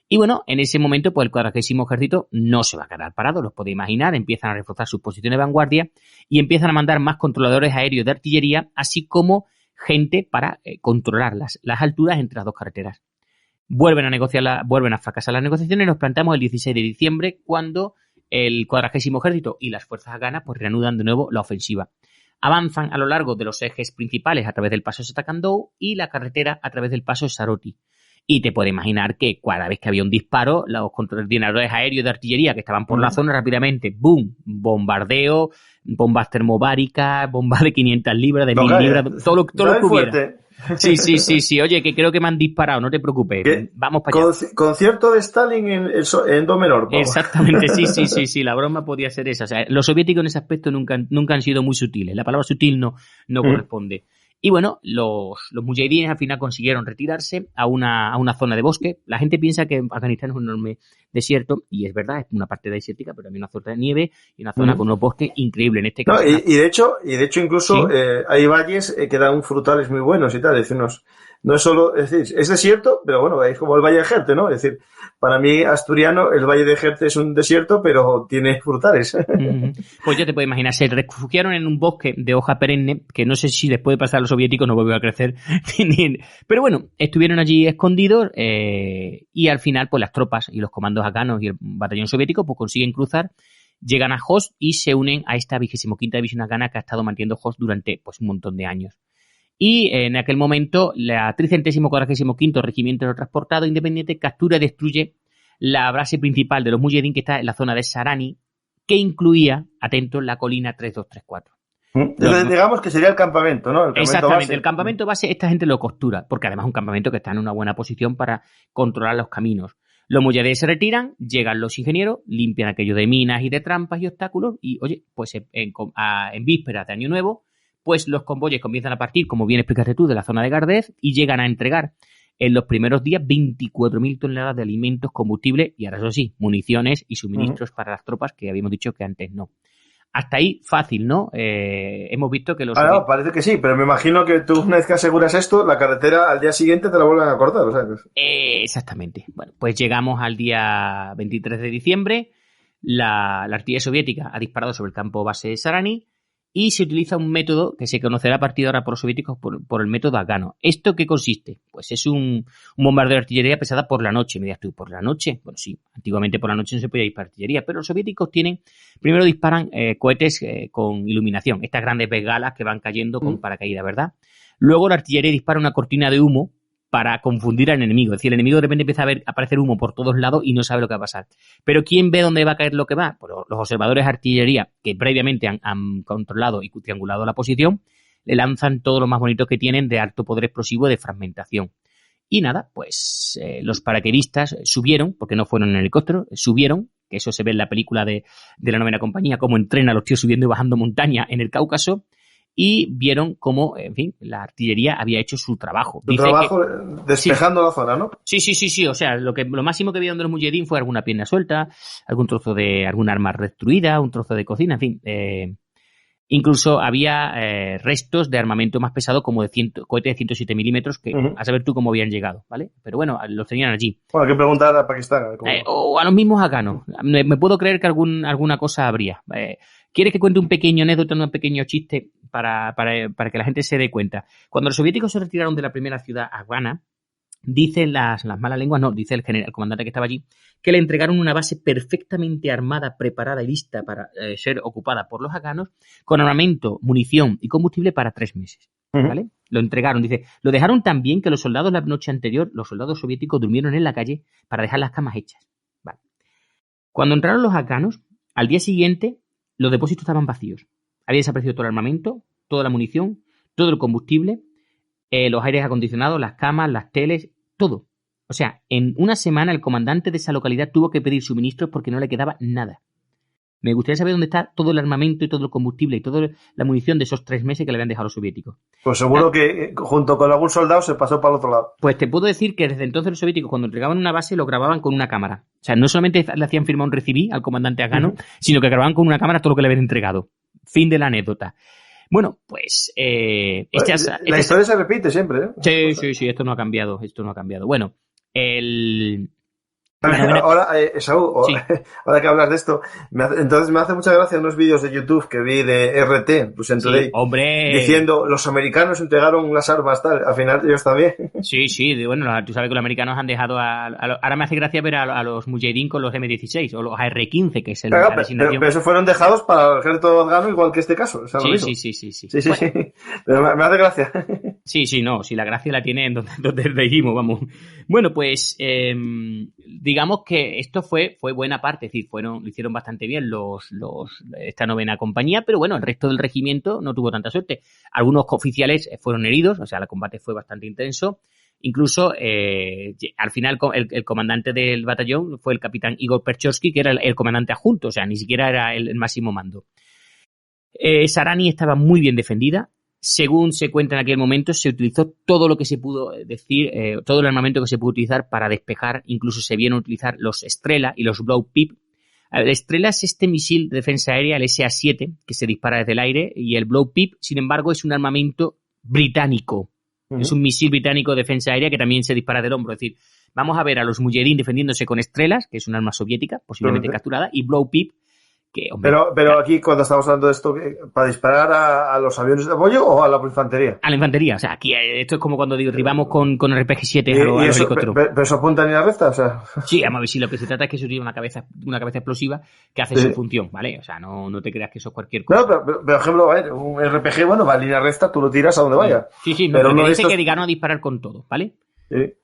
Y bueno, en ese momento, pues el 40º ejército no se va a quedar parado, los podéis imaginar, empiezan a reforzar sus posiciones de vanguardia y empiezan a mandar más controladores aéreos de artillería, así como gente para controlar las alturas entre las dos carreteras. Vuelven a fracasar las negociaciones, y nos planteamos el 16 de diciembre, cuando el 40º ejército y las fuerzas afganas pues reanudan de nuevo la ofensiva. Avanzan a lo largo de los ejes principales a través del paso de Satakandou y la carretera a través del paso de Saroti. Y te puedes imaginar que cada vez que había un disparo, los coordinadores aéreos de artillería que estaban por la zona rápidamente, ¡boom!, bombardeo, bombas termobáricas, bombas de 500 libras, de 1000 libras, todo lo que hubiera. Sí. Oye, que creo que me han disparado, no te preocupes. Vamos para allá. Concierto de Stalin en do menor. Vamos. Exactamente, sí. La broma podía ser esa. O sea, los soviéticos en ese aspecto nunca han sido muy sutiles. La palabra sutil no corresponde. Y bueno, los mujahidines al final consiguieron retirarse a una zona de bosque. La gente piensa que Afganistán es un enorme desierto, y es verdad, es una parte desértica, pero también una zona de nieve y una zona con unos bosques increíbles en este caso. No, y de hecho incluso ¿sí? Hay valles que dan frutales muy buenos y tal. Es decir, no es solo, es decir, es desierto, pero bueno, es como el Valle de Jerte, ¿no? Es decir, para mí, asturiano, el Valle de Jerte es un desierto, pero tiene frutales. Pues ya te puedes imaginar, se refugiaron en un bosque de hoja perenne, que no sé si después de pasar a los soviéticos no volvió a crecer. Pero bueno, estuvieron allí escondidos, y al final, pues las tropas y los comandos afganos y el batallón soviético pues consiguen cruzar, llegan a Host y se unen a esta 25ª división afgana que ha estado manteniendo Host durante pues un montón de años. Y en aquel momento, la 345º Regimiento Aerotransportado Independiente captura y destruye la base principal de los mujahidín, que está en la zona de Sarani, que incluía, atentos, la colina 3234. Digamos que sería el campamento, ¿no? Exactamente, base. El campamento base, esta gente lo costura, porque además es un campamento que está en una buena posición para controlar los caminos. Los mujahidíes se retiran, llegan los ingenieros, limpian aquello de minas y de trampas y obstáculos, y oye, pues en vísperas de Año Nuevo, pues los convoyes comienzan a partir, como bien explicaste tú, de la zona de Gardez, y llegan a entregar en los primeros días 24.000 toneladas de alimentos, combustible y, ahora eso sí, municiones y suministros para las tropas, que habíamos dicho que antes no. Hasta ahí fácil, ¿no? Hemos visto que los... no, parece que sí, pero me imagino que tú, una vez que aseguras esto, la carretera al día siguiente te la vuelven a cortar, o sea, pues... Exactamente. Bueno, pues llegamos al día 23 de diciembre, la artillería soviética ha disparado sobre el campo base de Sarani, y se utiliza un método que se conocerá a partir de ahora por los soviéticos por el método afgano. ¿Esto qué consiste? Pues es un bombardeo de artillería pesada por la noche. Me dirás tú, ¿por la noche? Bueno, sí, antiguamente por la noche no se podía disparar artillería, pero los soviéticos primero disparan cohetes con iluminación, estas grandes bengalas que van cayendo con paracaídas, ¿verdad? Luego la artillería dispara una cortina de humo para confundir al enemigo. Es decir, el enemigo de repente empieza a aparecer humo por todos lados y no sabe lo que va a pasar. Pero ¿quién ve dónde va a caer lo que va? Pues los observadores de artillería, que previamente han controlado y triangulado la posición, le lanzan todo lo más bonito que tienen de alto poder explosivo de fragmentación. Y nada, pues los paracaidistas subieron, porque no fueron en helicóptero, subieron, que eso se ve en la película de la novena compañía, cómo entrena a los tíos subiendo y bajando montaña en el Cáucaso, y vieron cómo, en fin, la artillería había hecho su trabajo. Despejando la zona, ¿no? Sí. O sea, lo máximo que vieron de los mujahidín fue alguna pierna suelta, algún trozo de algún arma destruida, un trozo de cocina, en fin. Incluso había restos de armamento más pesado como de cohetes de 107 milímetros que a saber tú cómo habían llegado, ¿vale? Pero bueno, los tenían allí. Bueno, hay que preguntar a Pakistán. O a los mismos afganos. Me puedo creer que alguna cosa habría. ¿Quieres que cuente un pequeño anécdota, un pequeño chiste para que la gente se dé cuenta? Cuando los soviéticos se retiraron de la primera ciudad afgana, dicen las malas lenguas, no, dice el comandante que estaba allí, que le entregaron una base perfectamente armada, preparada y lista para ser ocupada por los afganos, con armamento, munición y combustible para 3 meses. ¿Vale? Lo entregaron, dice, lo dejaron tan bien que los soldados la noche anterior, los soldados soviéticos durmieron en la calle para dejar las camas hechas. Vale. Cuando entraron los afganos, al día siguiente, los depósitos estaban vacíos. Había desaparecido todo el armamento, toda la munición, todo el combustible, los aires acondicionados, las camas, las teles, todo. O sea, en una semana el comandante de esa localidad tuvo que pedir suministros porque no le quedaba nada. Me gustaría saber dónde está todo el armamento y todo el combustible y toda la munición de esos 3 meses que le habían dejado los soviéticos. Pues seguro que junto con algún soldado se pasó para el otro lado. Pues te puedo decir que desde entonces los soviéticos cuando entregaban una base lo grababan con una cámara. O sea, no solamente le hacían firmar un recibí al comandante afgano, sino que grababan con una cámara todo lo que le habían entregado. Fin de la anécdota. Bueno, pues... la historia se repite siempre, ¿eh? Sí, esto no ha cambiado. Bueno, Ahora, Saúl, sí. Ahora que hablas de esto, entonces me hace mucha gracia unos vídeos de YouTube que vi de RT, pues sí, hombre, diciendo los americanos entregaron las armas tal, al final ellos también. Sí, bueno, tú sabes que los americanos han dejado ahora me hace gracia ver a los mujahidín con los M16 o los AR-15, que es el claro, pero esos fueron dejados para el ejército afgano igual que este caso. Sí. Bueno. Pero me hace gracia. Sí, la gracia la tiene en donde dijimos, vamos. Bueno, pues digamos que esto fue buena parte, es decir, lo hicieron bastante bien esta novena compañía, pero bueno, el resto del regimiento no tuvo tanta suerte. Algunos oficiales fueron heridos, o sea, el combate fue bastante intenso. Incluso, al final, el comandante del batallón fue el capitán Igor Perchovsky, que era el comandante adjunto, o sea, ni siquiera era el máximo mando. Sarani estaba muy bien defendida. Según se cuenta en aquel momento, se utilizó todo lo que se pudo decir, todo el armamento que se pudo utilizar para despejar. Incluso se vieron utilizar los Strela y los Blow Pip. El Strela es este misil de defensa aérea, el SA-7, que se dispara desde el aire, y el Blow Pip, sin embargo, es un armamento británico. Es un misil británico de defensa aérea que también se dispara del hombro. Es decir, vamos a ver a los mujahidín defendiéndose con Strelas, que es un arma soviética, posiblemente capturada, y Blow Pip, que, hombre, pero aquí cuando estamos hablando de esto, ¿para disparar a los aviones de apoyo o a la infantería? A la infantería, o sea, aquí esto es como cuando derribamos con RPG-7 a los helicópteros. ¿Pero eso apunta en línea recta? O sea... Sí, vamos a ver, si lo que se trata es que eso tiene una cabeza explosiva que hace su función, ¿vale? O sea, no te creas que eso es cualquier cosa. No, pero por ejemplo, a ver, un RPG, bueno, va en línea recta, tú lo tiras a donde vaya. Sí, pero no dice que digan a disparar con todo, ¿vale? Sí.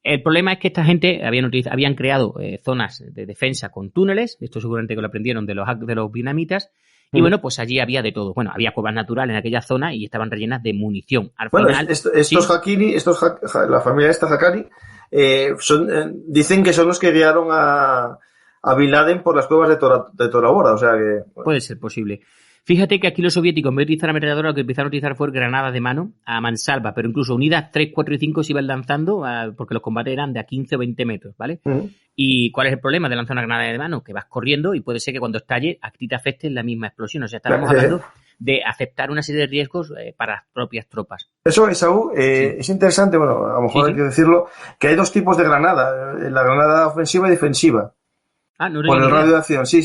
El problema es que esta gente habían creado zonas de defensa con túneles, esto seguramente que lo aprendieron de los vietnamitas, y bueno, pues allí había de todo. Bueno, había cuevas naturales en aquella zona y estaban rellenas de munición. Al final, estos Haqqani, la familia esta Haqqani, dicen que son los que guiaron a Bin Laden por las cuevas de Tora Bora, o sea que... Bueno. Puede ser posible. Fíjate que aquí los soviéticos, en vez de utilizar ametralladora, lo que empezaron a utilizar fue granadas de mano a mansalva, pero incluso unidas 3, 4 y 5 se iban lanzando porque los combates eran de a 15 o 20 metros, ¿vale? ¿Y cuál es el problema de lanzar una granada de mano? Que vas corriendo y puede ser que cuando estalle a ti te afecte la misma explosión. O sea, estábamos hablando de aceptar una serie de riesgos para las propias tropas. Eso, Esaú, es interesante, bueno, a lo mejor hay que decirlo, que hay 2 tipos de granada, la granada ofensiva y defensiva. Por el radio de acción, sí.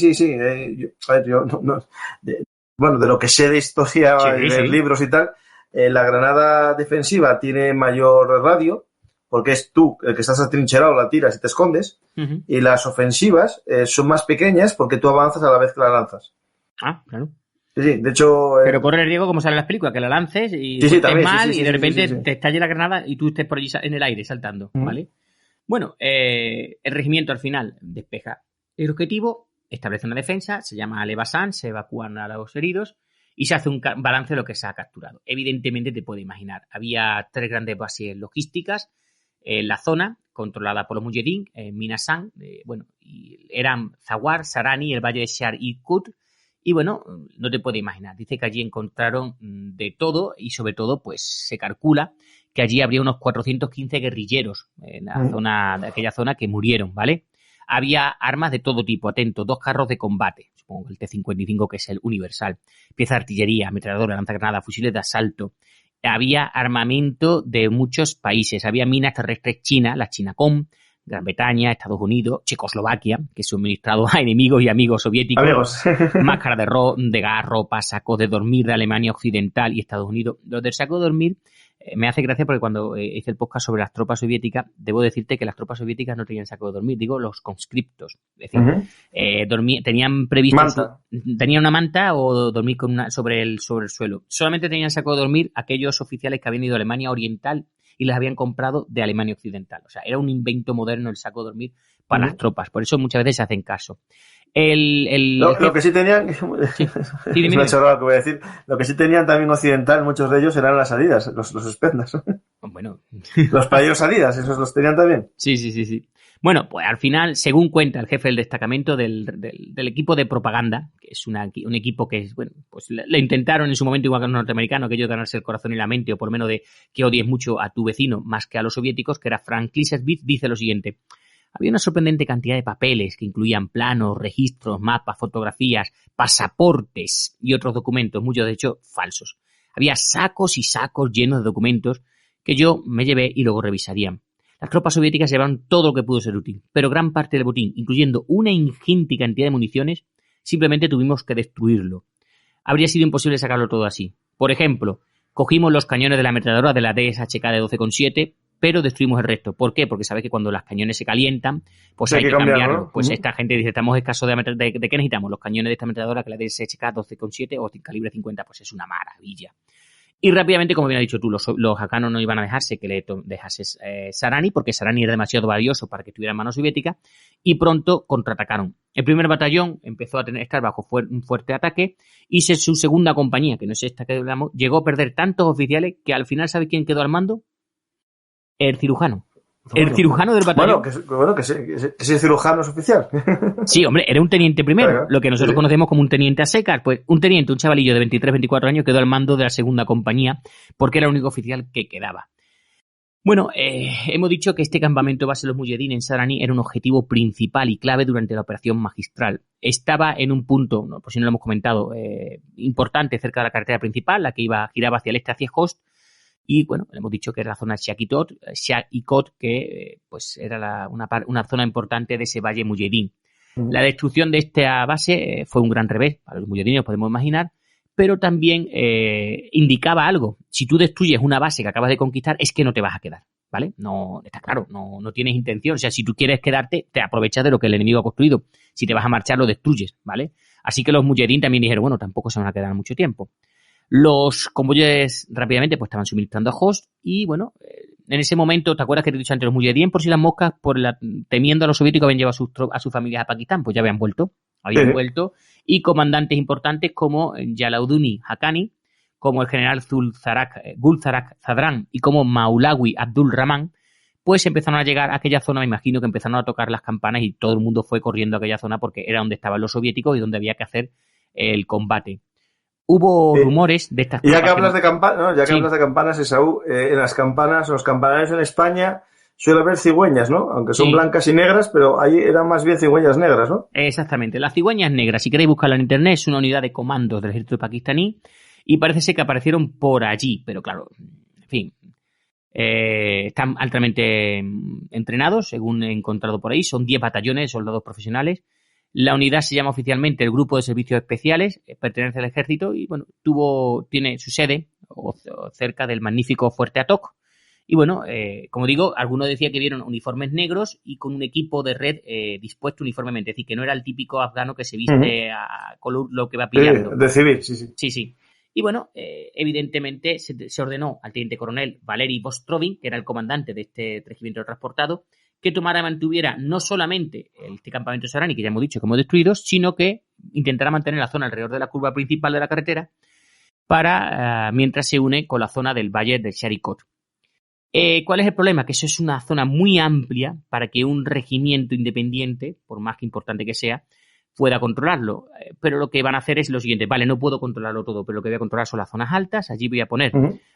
Bueno, de lo que sé de historia y de libros y tal, la granada defensiva tiene mayor radio, porque es tú el que estás atrincherado, la tiras y te escondes, y las ofensivas son más pequeñas porque tú avanzas a la vez que la lanzas. Ah, claro. Sí, de hecho... Pero corre el riesgo, como sale en las películas, que la lances y también, mal y de repente te estalle la granada y tú estés por allí en el aire saltando, ¿vale? Bueno, el regimiento al final despeja el objetivo, establece una defensa, se llama Levasan, se evacúan a los heridos y se hace un balance de lo que se ha capturado. Evidentemente te puedes imaginar, había 3 grandes bases logísticas en la zona, controlada por los Mujahideen, Minasan, y eran Zawar, Sarani, el valle de Shar y Kut, y bueno, no te puedes imaginar. Dice que allí encontraron de todo y sobre todo pues se calcula que allí habría unos 415 guerrilleros en la zona, de aquella zona que murieron, ¿vale? Había armas de todo tipo, atento, 2 carros de combate, supongo el T-55 que es el universal, piezas de artillería, ametralladora, lanzagranadas, fusiles de asalto. Había armamento de muchos países, había minas terrestres chinas, la Chinacom, Gran Bretaña, Estados Unidos, Checoslovaquia, que suministrado a enemigos y amigos soviéticos. Amigos. Máscaras de gas, ropa, sacos de dormir de Alemania Occidental y Estados Unidos. Los del saco de dormir me hace gracia porque cuando hice el podcast sobre las tropas soviéticas, debo decirte que las tropas soviéticas no tenían saco de dormir, digo los conscriptos. Es decir, tenían previsto, tenían una manta o dormir con sobre el suelo. Solamente tenían saco de dormir aquellos oficiales que habían ido a Alemania Oriental y les habían comprado de Alemania Occidental. O sea, era un invento moderno el saco de dormir para las tropas. Por eso muchas veces se hacen caso. Lo que sí tenían, es una chorrada que voy a decir, lo que sí tenían también occidental, muchos de ellos eran las Adidas, los Spetsnaz. Bueno. Los payasos Adidas, esos los tenían también. Sí. Bueno, pues al final, según cuenta el jefe del destacamento del equipo de propaganda, que es un equipo que es, bueno, pues le intentaron en su momento, igual que a los norteamericanos, aquello de ganarse el corazón y la mente, o por lo menos de que odies mucho a tu vecino más que a los soviéticos, que era Frank Clausewitz, dice lo siguiente: había una sorprendente cantidad de papeles que incluían planos, registros, mapas, fotografías, pasaportes y otros documentos, muchos de hecho falsos. Había sacos y sacos llenos de documentos que yo me llevé y luego revisarían. Las tropas soviéticas llevaron todo lo que pudo ser útil, pero gran parte del botín, incluyendo una ingente cantidad de municiones, simplemente tuvimos que destruirlo. Habría sido imposible sacarlo todo así. Por ejemplo, cogimos los cañones de la ametralladora de la DSHK de 12,7, pero destruimos el resto. ¿Por qué? Porque sabes que cuando los cañones se calientan, pues hay que cambiarlo. ¿No? Pues esta gente dice, estamos escasos de qué necesitamos. Los cañones de esta ametralladora, que la DSHK 12,7 o calibre 50, pues es una maravilla. Y rápidamente, como bien has dicho tú, los afganos no iban a dejarse que le dejases Sarani, porque Sarani era demasiado valioso para que estuviera en manos soviéticas, y pronto contraatacaron. El primer batallón empezó a estar bajo un fuerte ataque, y su segunda compañía, que no es esta que hablamos, llegó a perder tantos oficiales que al final, ¿sabe quién quedó al mando? El cirujano. El cirujano del batallón. Que ese cirujano es oficial. Sí, hombre, era un teniente primero, lo que nosotros conocemos como un teniente a secas. Pues un teniente, un chavalillo de 23, 24 años quedó al mando de la segunda compañía porque era el único oficial que quedaba. Bueno, hemos dicho que este campamento base de los Mujahideen en Sarani era un objetivo principal y clave durante la operación magistral. Estaba en un punto, por si no lo hemos comentado, importante cerca de la carretera principal, la que giraba hacia el este, hacia Khost. Y bueno, hemos dicho que era la zona Shah-i-Kot, que pues era una zona importante de ese valle Mujahideen. La destrucción de esta base fue un gran revés para los mujahideen, podemos imaginar, pero también indicaba algo. Si tú destruyes una base que acabas de conquistar, es que no te vas a quedar, ¿vale? No, está claro, no tienes intención. O sea, si tú quieres quedarte, te aprovechas de lo que el enemigo ha construido. Si te vas a marchar, lo destruyes, ¿vale? Así que los mujahideen también dijeron, bueno, tampoco se van a quedar mucho tiempo. Los convoyes rápidamente pues estaban suministrando a Khost y bueno, en ese momento, ¿te acuerdas que te he dicho antes? Los mujahideen por si las moscas, temiendo a los soviéticos, habían llevado a sus familias a Pakistán, pues ya habían vuelto, y comandantes importantes como Jalaluddin Haqqani, como el general Gulzarak Zadran y como Maulawi Abdul Rahman, pues empezaron a llegar a aquella zona. Me imagino que empezaron a tocar las campanas y todo el mundo fue corriendo a aquella zona porque era donde estaban los soviéticos y donde había que hacer el combate. Hubo rumores de estas cosas. Ya que hablas de campanas, ¿no? Hablas de campanas, Esaú, en las campanas, los campanarios en España suele haber cigüeñas, ¿no? Aunque son blancas y negras, pero ahí eran más bien cigüeñas negras, ¿no? Exactamente. Las cigüeñas negras, si queréis buscarla en internet, es una unidad de comandos del ejército pakistaní y parece ser que aparecieron por allí, pero claro, en fin, están altamente entrenados, según he encontrado por ahí. Son 10 batallones de soldados profesionales. La unidad se llama oficialmente el Grupo de Servicios Especiales, pertenece al ejército y bueno, tiene su sede cerca del magnífico Fuerte Atok. Y bueno, como digo, algunos decían que vieron uniformes negros y con un equipo de red dispuesto uniformemente, es decir, que no era el típico afgano que se viste con lo que va pillando. De civil, sí. Sí. Y bueno, evidentemente se ordenó al teniente coronel Valery Vostrovin, que era el comandante de este regimiento transportado, que tomara y mantuviera no solamente este campamento Sarani, que ya hemos dicho que hemos destruido, sino que intentara mantener la zona alrededor de la curva principal de la carretera para mientras se une con la zona del valle de Charicot. ¿Cuál es el problema? Que eso es una zona muy amplia para que un regimiento independiente, por más que importante que sea, pueda controlarlo. Pero lo que van a hacer es lo siguiente. Vale, no puedo controlarlo todo, pero lo que voy a controlar son las zonas altas. Allí voy a poner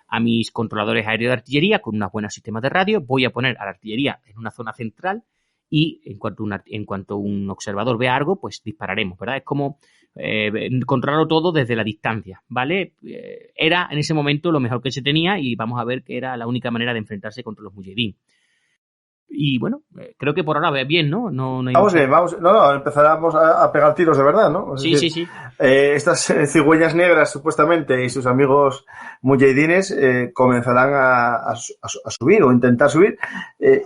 a mis controladores aéreos de artillería con unos buenos sistemas de radio. Voy a poner a la artillería en una zona central y en cuanto un observador vea algo, pues dispararemos, ¿verdad? Es como controlarlo todo desde la distancia, ¿vale? Era en ese momento lo mejor que se tenía y vamos a ver que era la única manera de enfrentarse contra los mujahidín. Y bueno, creo que por ahora ve bien, ¿no? No hay vamos bien, vamos. No, empezaremos a pegar tiros de verdad, ¿no? Es decir, sí. Estas cigüeñas negras, supuestamente, y sus amigos mujahidines comenzarán a subir o intentar subir.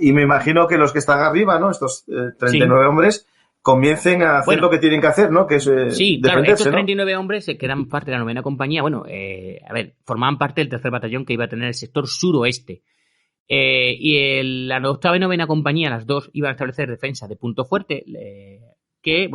Y me imagino que los que están arriba, ¿no? Estos 39 hombres, comiencen a hacer lo que tienen que hacer, ¿no? Que es sí, claro, estos 39 hombres que eran parte de la 9ª compañía, formaban parte del 3er batallón que iba a tener el sector suroeste. Y la 8ª y 9ª compañía, las dos, iban a establecer defensas de punto fuerte que,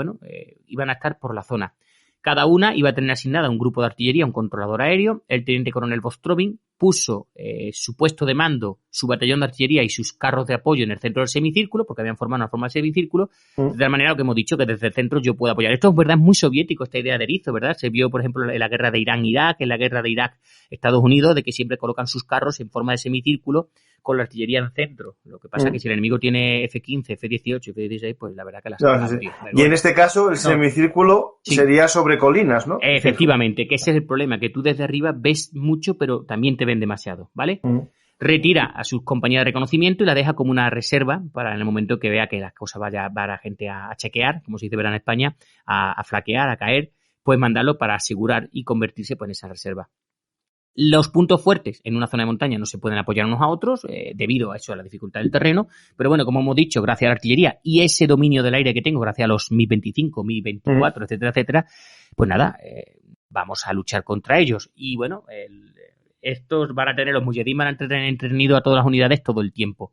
iban a estar por la zona. Cada una iba a tener asignada un grupo de artillería, un controlador aéreo. El teniente coronel Vostrovin puso su puesto de mando, su batallón de artillería y sus carros de apoyo en el centro del semicírculo, porque habían formado una forma de semicírculo, de tal manera que hemos dicho que desde el centro yo puedo apoyar. Esto es verdad, es muy soviético esta idea de erizo, ¿verdad? Se vio, por ejemplo, en la guerra de Irán-Irak, en la guerra de Irak-Estados Unidos, de que siempre colocan sus carros en forma de semicírculo con la artillería en centro. Lo que pasa es que si el enemigo tiene F-15, F-18, F-16, pues la verdad que las... Y en este caso el semicírculo sería sobre colinas, ¿no? Efectivamente, que ese es el problema, que tú desde arriba ves mucho, pero también te ven demasiado, ¿vale? Retira a sus compañías de reconocimiento y la deja como una reserva para en el momento que vea que la cosa va la gente a chequear, como se dice en España, a flaquear, a caer, pues mandarlo para asegurar y convertirse pues en esa reserva. Los puntos fuertes en una zona de montaña no se pueden apoyar unos a otros debido a eso, a la dificultad del terreno, pero bueno, como hemos dicho, gracias a la artillería y ese dominio del aire que tengo, gracias a los Mi-25, Mi-24, etcétera, pues nada, vamos a luchar contra ellos. Y bueno, estos van a tener, los mujahidín van a tener entretenido a todas las unidades todo el tiempo.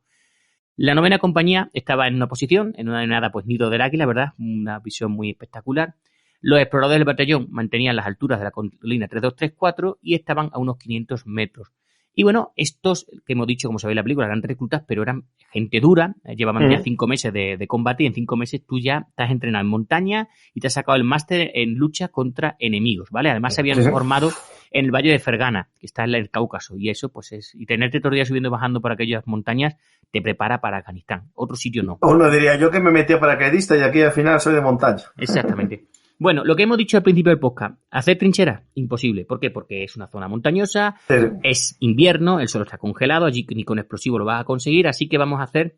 La 9ª compañía estaba en una posición, en una denominada pues Nido del Águila, ¿verdad? Una visión muy espectacular. Los exploradores del batallón mantenían las alturas de la colina 3234 y estaban a unos 500 metros. Y bueno, estos que hemos dicho, como sabéis la película, eran reclutas, pero eran gente dura, llevaban ya 5 meses de combate y en 5 meses tú ya estás entrenado en montaña y te has sacado el máster en lucha contra enemigos, ¿vale? Además se habían formado en el Valle de Fergana, que está en el Cáucaso, y eso pues es, y tenerte todos los días subiendo y bajando por aquellas montañas te prepara para Afganistán. Otro sitio no. Uno diría yo que me metí a paracaidista y aquí al final soy de montaña. Exactamente. Bueno, lo que hemos dicho al principio del podcast, hacer trincheras, imposible. ¿Por qué? Porque es una zona montañosa, es invierno, el suelo está congelado, allí ni con explosivo lo vas a conseguir, así que vamos a hacer...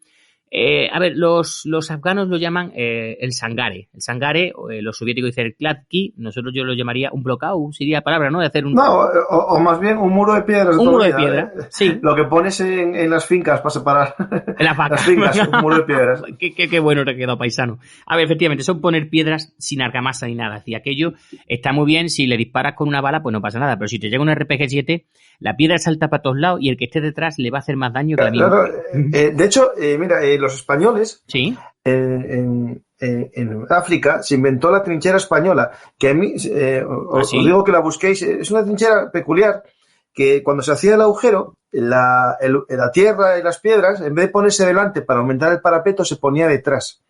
los afganos lo llaman el sangare. El sangare, los soviéticos dicen el klatki, yo lo llamaría un blockhouse, sería la palabra, ¿no? De hacer un... No, o más bien un muro de piedras. Un muro de piedra, sí. Lo que pones en las fincas para separar las fincas, un muro de piedras. Qué bueno te ha quedado, paisano. A ver, efectivamente, son poner piedras sin argamasa ni nada. Es decir, aquello está muy bien, si le disparas con una bala, pues no pasa nada, pero si te llega un RPG-7, la piedra salta para todos lados y el que esté detrás le va a hacer más daño que la misma. Claro, de hecho, mira, los españoles ¿sí? en África se inventó la trinchera española, que a mí, os digo que la busquéis, es una trinchera peculiar, que cuando se hacía el agujero, la tierra y las piedras, en vez de ponerse delante para aumentar el parapeto, se ponía detrás.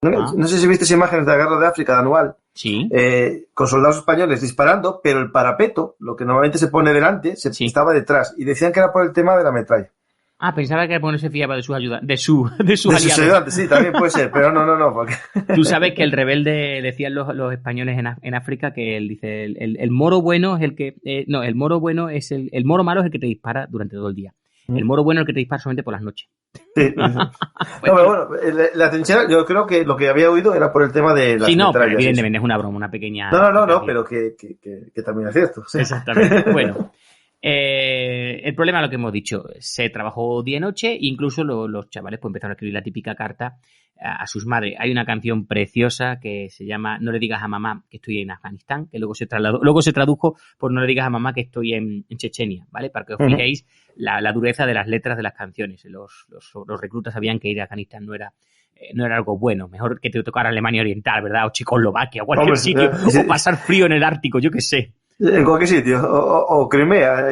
No sé si visteis imágenes de la guerra de África, de anual. Sí. Con soldados españoles disparando, pero el parapeto, lo que normalmente se pone delante, estaba detrás. Y decían que era por el tema de la metralla. Ah, pensaba que no se fiaba de sus ayudas, de sus ayudantes, sí, también puede ser, pero no, porque... Tú sabes que el rebelde, decían los españoles en África, que él dice, el moro bueno es el que... el moro bueno es el moro malo es el que te dispara durante todo el día. El moro bueno es el que te dispara solamente por las noches. Sí. No, pero bueno, la trinchera, yo creo que lo que había oído era por el tema de las metrallas. Pero evidentemente es una broma, una pequeña... No, pero que también es cierto. Sí. Exactamente. Bueno, el problema es lo que hemos dicho. Se trabajó día y noche, incluso los chavales pues empezaron a escribir la típica carta a sus madres. Hay una canción preciosa que se llama No le digas a mamá que estoy en Afganistán, que luego se tradujo por No le digas a mamá que estoy en Chechenia, ¿vale? Para que os fijéis la dureza de las letras de las canciones. Los reclutas sabían que ir a Afganistán no era algo bueno. Mejor que te tocara Alemania Oriental, ¿verdad? O Checoslovaquia, o cualquier sitio. O pasar frío en el Ártico, yo qué sé. En cualquier sitio, o Crimea,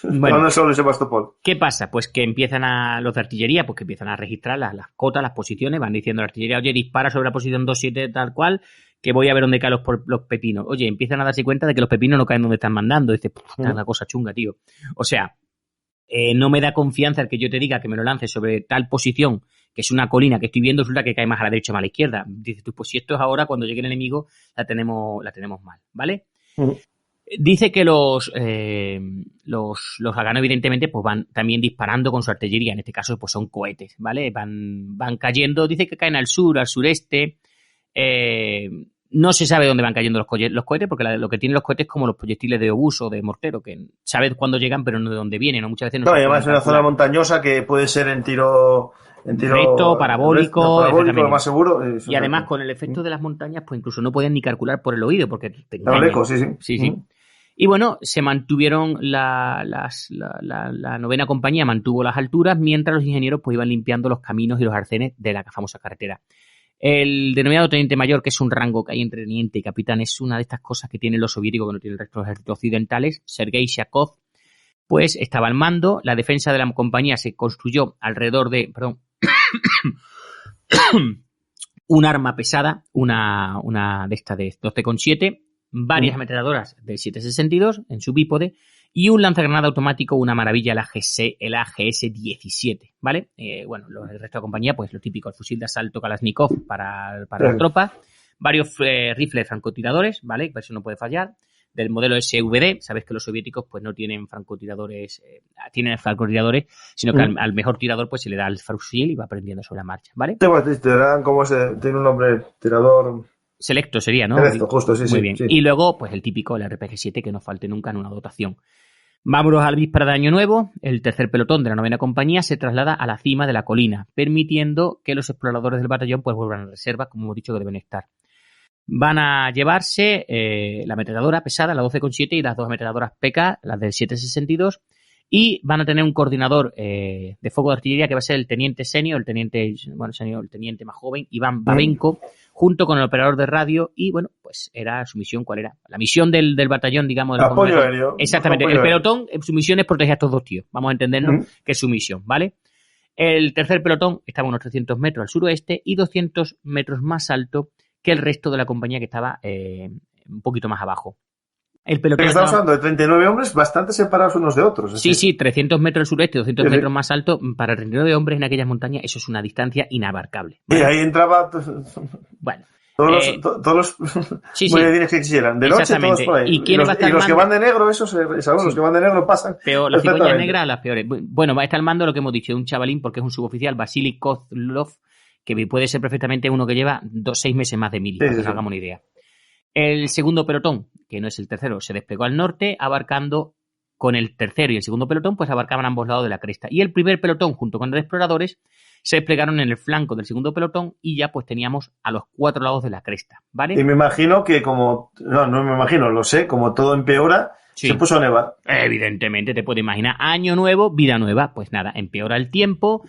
Bueno, no solo en Sebastopol. ¿qué pasa? Pues que empiezan los de artillería, pues que empiezan a registrar las cotas, las posiciones, van diciendo a la artillería, oye, dispara sobre la posición 27 tal cual, que voy a ver dónde caen los pepinos. Oye, empiezan a darse cuenta de que los pepinos no caen donde están mandando. Dice, esta es la cosa chunga, tío. O sea, no me da confianza el que yo te diga que me lo lance sobre tal posición, que es una colina que estoy viendo, resulta que cae más a la derecha o más a la izquierda. Dices tú, pues si esto es ahora, cuando llegue el enemigo, la tenemos mal, ¿vale? Dice que los afganos, evidentemente, pues van también disparando con su artillería. En este caso, pues son cohetes, ¿vale? Van cayendo, dice que caen al sur, al sureste. No se sabe dónde van cayendo los cohetes, porque lo que tienen los cohetes es como los proyectiles de obús o de mortero, que sabes cuándo llegan, pero no de dónde vienen, ¿no? Muchas veces no. No, y además es una zona montañosa que puede ser en tiro recto, parabólico, lo más seguro. Y además, con el efecto de las montañas, pues incluso no pueden ni calcular por el oído, porque te engañan. Eco, sí. Y bueno, se mantuvieron la novena compañía mantuvo las alturas, mientras los ingenieros pues iban limpiando los caminos y los arcenes de la famosa carretera. El denominado teniente mayor, que es un rango que hay entre teniente y capitán, es una de estas cosas que tienen los soviéticos que no tienen el resto de los ejércitos occidentales. Sergei Shakov, pues estaba al mando. La defensa de la compañía se construyó alrededor de, un arma pesada, una de estas de 12,7, varias ametralladoras de 7,62 en su bípode y un lanzagranada automático, una maravilla, el AGS-17, ¿vale? Bueno, el resto de la compañía, pues lo típico, el fusil de asalto Kalashnikov para las tropas, varios rifles francotiradores, ¿vale? Eso no puede fallar, del modelo SVD. Sabes que los soviéticos pues no tienen francotiradores, sino que al mejor tirador pues se le da el fusil y va aprendiendo sobre la marcha, ¿vale? Te dan como tiene un nombre, tirador... Selecto sería, ¿no? Selecto, justo, sí. Muy bien. Sí. Y luego, pues el típico, el RPG-7, que no falte nunca en una dotación. Vámonos al víspera de Año Nuevo. El tercer pelotón de la novena compañía se traslada a la cima de la colina, permitiendo que los exploradores del batallón pues vuelvan a la reserva, como hemos dicho que deben estar. Van a llevarse la ametralladora pesada, la 12,7, y las dos ametralladoras PK, las del 7,62, y van a tener un coordinador de fuego de artillería que va a ser el teniente senior, el teniente más joven, Iván Babenko, junto con el operador de radio. Y bueno, pues era su misión. ¿Cuál era? La misión del batallón, digamos. El apoyo aéreo. Exactamente. El pelotón, su misión es proteger a estos dos tíos. Vamos a entendernos que es su misión, ¿vale? El tercer pelotón estaba a unos 300 metros al suroeste y 200 metros más alto que el resto de la compañía, que estaba un poquito más abajo. El pelotón estamos hablando de 39 hombres bastante separados unos de otros. Sí, 300 metros al sureste, 200 metros más alto. Para 39 hombres en aquellas montañas, eso es una distancia inabarcable, ¿vale? Y ahí entraba... Bueno. Todos los boyardines que quisieran. De noche, todos por ahí. Y los que van de negro, los que van de negro pasan. Pero las cigüeñas negras, las peores. Bueno, va a estar al mando lo que hemos dicho, un chavalín, porque es un suboficial, Vasily Kozlov, que puede ser perfectamente uno que lleva 6 meses más de mili, para que nos hagamos una idea. El segundo pelotón, que no es el tercero, se desplegó al norte, abarcando con el tercero y el segundo pelotón, pues abarcaban ambos lados de la cresta. Y el primer pelotón, junto con los exploradores, se desplegaron en el flanco del segundo pelotón y ya pues teníamos a los 4 lados de la cresta, ¿vale? Y me imagino que como... No me imagino, lo sé, como todo empeora, se puso a nevar. Evidentemente, te puedes imaginar. Año nuevo, vida nueva. Pues nada, empeora el tiempo.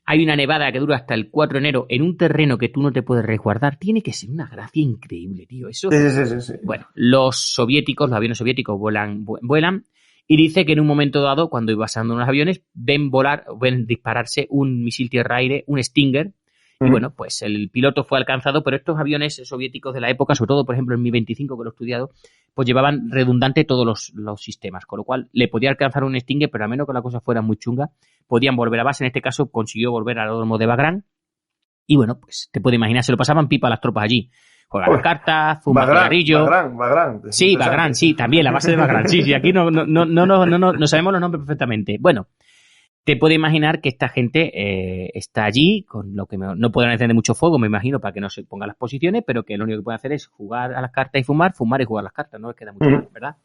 Hay una nevada que dura hasta el 4 de enero en un terreno que tú no te puedes resguardar. Tiene que ser una gracia increíble, tío. Eso. Sí. Bueno, los aviones soviéticos vuelan y dice que en un momento dado, cuando iba pasando unos aviones, ven dispararse un misil tierra-aire, un Stinger. Y bueno, pues el piloto fue alcanzado, pero estos aviones soviéticos de la época, sobre todo, por ejemplo, el Mi-25 que lo he estudiado, pues llevaban redundante todos los sistemas, con lo cual le podía alcanzar un Stinger, pero a menos que la cosa fuera muy chunga, podían volver a base. En este caso consiguió volver al aeródromo de Bagrán. Y bueno, pues te puedes imaginar, se lo pasaban pipa a las tropas allí. Juegan las cartas, fuman cigarrillo. Bagrán. Sí, Bagrán, sí, también, la base de Bagrán. Sí, aquí no sabemos los nombres perfectamente. Bueno, te puedes imaginar que esta gente está allí, con lo que no podrán encender mucho fuego, me imagino, para que no se pongan las posiciones, pero que lo único que pueden hacer es jugar a las cartas y fumar y jugar a las cartas, no les queda mucho más, ¿verdad?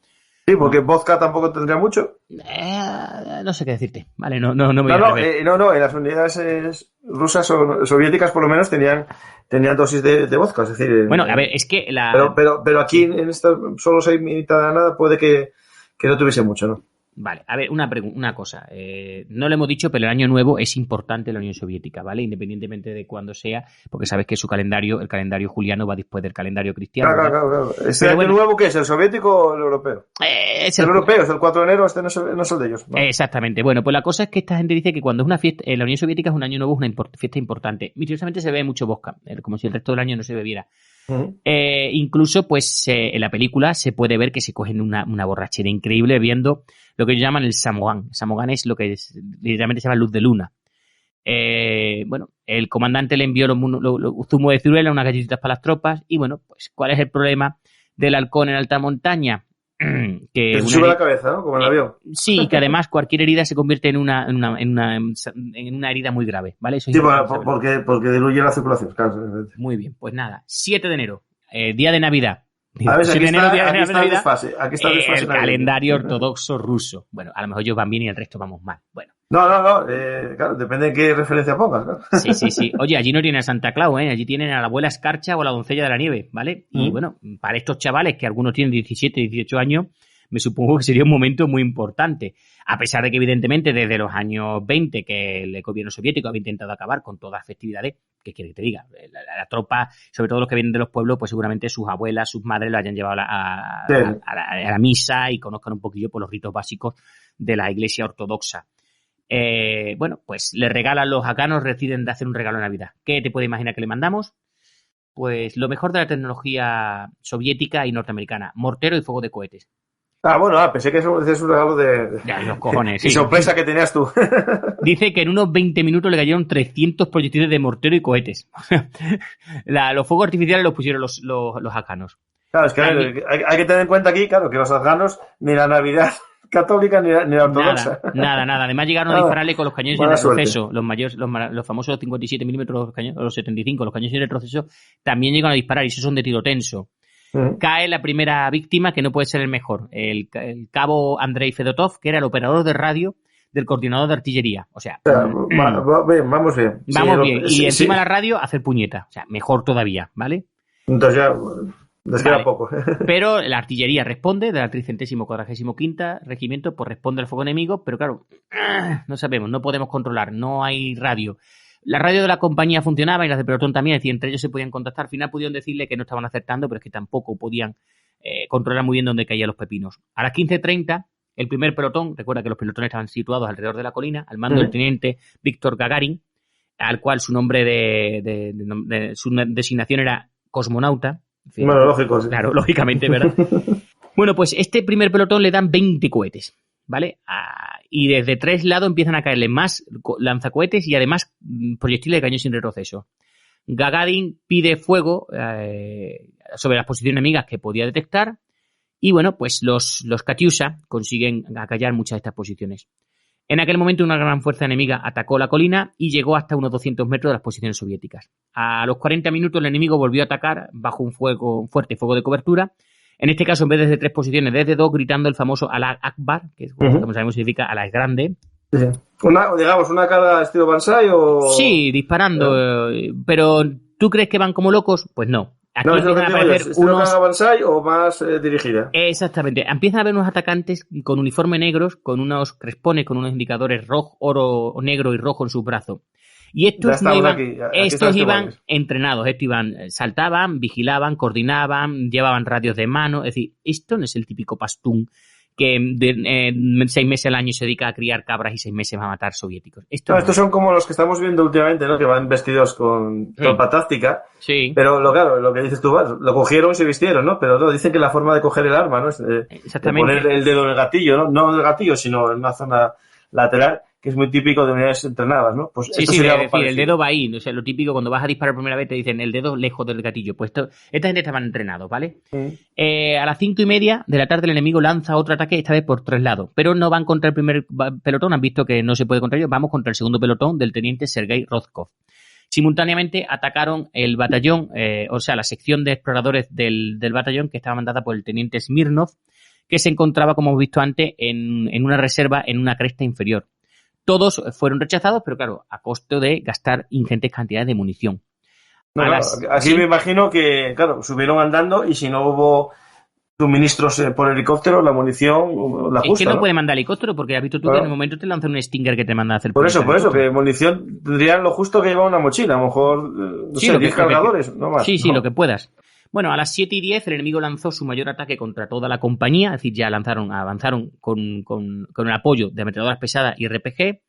Sí, porque vodka tampoco tendría mucho. No sé qué decirte, ¿vale? No me voy a atrever. En las unidades rusas o soviéticas por lo menos tenían dosis de vodka, es decir... Bueno, a ver, es que Pero aquí en esta solo 6 mitad de nada puede que no tuviese mucho, ¿no? Vale, a ver, una cosa. No lo hemos dicho, pero el año nuevo es importante en la Unión Soviética, ¿vale? Independientemente de cuándo sea, porque sabes que el calendario juliano va después del calendario cristiano. Claro. ¿Este año nuevo qué es? ¿El soviético o el europeo? Es el europeo, es el 4 de enero, este no es el de ellos. ¿No? Exactamente. Bueno, pues la cosa es que esta gente dice que cuando es una fiesta, en la Unión Soviética es un año nuevo, es una fiesta importante. Misteriosamente se ve mucho vodka, como si el resto del año no se bebiera. Uh-huh. Incluso, pues, en la película se puede ver que se cogen una borrachera increíble viendo lo que ellos llaman el samogán. El samogán es lo que literalmente se llama luz de luna. Bueno, el comandante le envió los zumo de ciruela, unas galletitas para las tropas, y bueno, pues, ¿cuál es el problema del halcón en alta montaña? Que sube la cabeza, ¿no? Como en el avión. Sí, que además cualquier herida se convierte en una herida muy grave, ¿vale? Eso sí, porque diluye la circulación. Claro. Muy bien, pues nada, 7 de enero, día de Navidad. A ver, aquí está el desfase. El calendario ortodoxo ruso. Bueno, a lo mejor ellos van bien y el resto vamos mal. Bueno. No. Claro, depende de qué referencia pongas. Claro. Sí. Oye, allí no tienen a Santa Claus, ¿eh? Allí tienen a la abuela Escarcha o a la doncella de la nieve, ¿vale? Y bueno, para estos chavales, que algunos tienen 17, 18 años, me supongo que sería un momento muy importante. A pesar de que, evidentemente, desde los años 20, que el gobierno soviético había intentado acabar con todas las festividades, ¿qué quiere que te diga? La tropa, sobre todo los que vienen de los pueblos, pues seguramente sus abuelas, sus madres lo hayan llevado a la misa y conozcan un poquillo por los ritos básicos de la iglesia ortodoxa. Bueno, pues le regalan los hakanos, deciden de hacer un regalo de Navidad. ¿Qué te puedes imaginar que le mandamos? Pues lo mejor de la tecnología soviética y norteamericana, mortero y fuego de cohetes. Pensé que eso es un regalo de... Ya, los cojones, sí. Y sorpresa que tenías tú. Dice que en unos 20 minutos le cayeron 300 proyectiles de mortero y cohetes. Los fuegos artificiales los pusieron los hakanos. Claro, es que hay que tener en cuenta aquí, claro, que los afganos ni la Navidad católica ni la ortodoxa. Nada. Además llegaron a dispararle con los cañones de retroceso. Los famosos 57 milímetros, los 75, los cañones de retroceso, también llegan a disparar y esos son de tiro tenso. Cae la primera víctima, que no puede ser el mejor, el cabo Andrei Fedotov, que era el operador de radio del coordinador de artillería. O sea, vamos bien. Vamos bien. Y encima la radio, hacer puñeta. O sea, mejor todavía, ¿vale? Entonces ya les queda poco. Pero la artillería responde, del 345º regimiento, pues responde al fuego enemigo, pero claro, no sabemos, no podemos controlar, no hay radio. La radio de la compañía funcionaba y las de pelotón también, es decir, entre ellos se podían contactar. Al final pudieron decirle que no estaban acertando, pero es que tampoco podían controlar muy bien dónde caían los pepinos. A las 15:30, el primer pelotón, recuerda que los pelotones estaban situados alrededor de la colina, al mando del teniente Víctor Gagarin, al cual su nombre su designación era cosmonauta. En fin, bueno, lógico. Sí. Claro, lógicamente, ¿verdad? Bueno, pues este primer pelotón le dan 20 cohetes, ¿vale? Y desde 3 lados empiezan a caerle más lanzacohetes y además proyectiles de cañón sin retroceso. Gagarin pide fuego sobre las posiciones enemigas que podía detectar y bueno, pues los Katyusha consiguen acallar muchas de estas posiciones. En aquel momento una gran fuerza enemiga atacó la colina y llegó hasta unos 200 metros de las posiciones soviéticas. A los 40 minutos el enemigo volvió a atacar bajo un fuerte fuego de cobertura. En este caso, en vez de desde 3 posiciones, desde 2, gritando el famoso Alá Akbar, que como sabemos significa Alá es grande. Sí. ¿Una cada estilo Banzai o...? Sí, disparando. Pero, ¿tú crees que van como locos? Pues no. Aquí empiezan a aparecer unos... Banzai o más dirigida. Exactamente. Empiezan a haber unos atacantes con uniforme negros, con unos crespones, con unos indicadores rojo, oro, negro y rojo en sus brazos. Y estos iban entrenados, saltaban, vigilaban, coordinaban, llevaban radios de mano. Es decir, esto no es el típico pastún que 6 meses al año se dedica a criar cabras y 6 meses va a matar soviéticos. Estos son como los que estamos viendo últimamente, ¿no? Que van vestidos con tropa táctica. Sí. Pero lo que dices tú, lo cogieron y se vistieron, ¿no? Pero no, dicen que la forma de coger el arma, ¿no? Es de poner el dedo en el gatillo, ¿no? No en el gatillo, sino en una zona lateral, que es muy típico de unidades entrenadas, ¿no? Pues sí, sería es decir, el dedo va ahí, o sea, lo típico cuando vas a disparar por primera vez te dicen el dedo lejos del gatillo, pues esta gente estaban entrenados, ¿vale? A las 5:30 de la tarde el enemigo lanza otro ataque, esta vez por 3 lados, pero no van contra el primer pelotón, han visto que no se puede contra ellos, vamos contra el segundo pelotón del teniente Sergei Rozkov. Simultáneamente atacaron el batallón, la sección de exploradores del batallón que estaba mandada por el teniente Smirnov, que se encontraba, como hemos visto antes, en una reserva en una cresta inferior. Todos fueron rechazados, pero claro, a costo de gastar ingentes cantidades de munición. Aquí me imagino que, claro, subieron andando y si no hubo suministros por helicóptero, la munición, la justa. Es que no puede mandar helicóptero porque has visto tú que en el momento te lanzan un Stinger que te manda a hacer... Por eso, que munición tendrían lo justo que lleva una mochila, a lo mejor, no sé, 10 cargadores, no más. Sí, lo que puedas. Bueno, a las 7:10 el enemigo lanzó su mayor ataque contra toda la compañía, es decir, ya avanzaron con el apoyo de ametralladoras pesadas y RPG.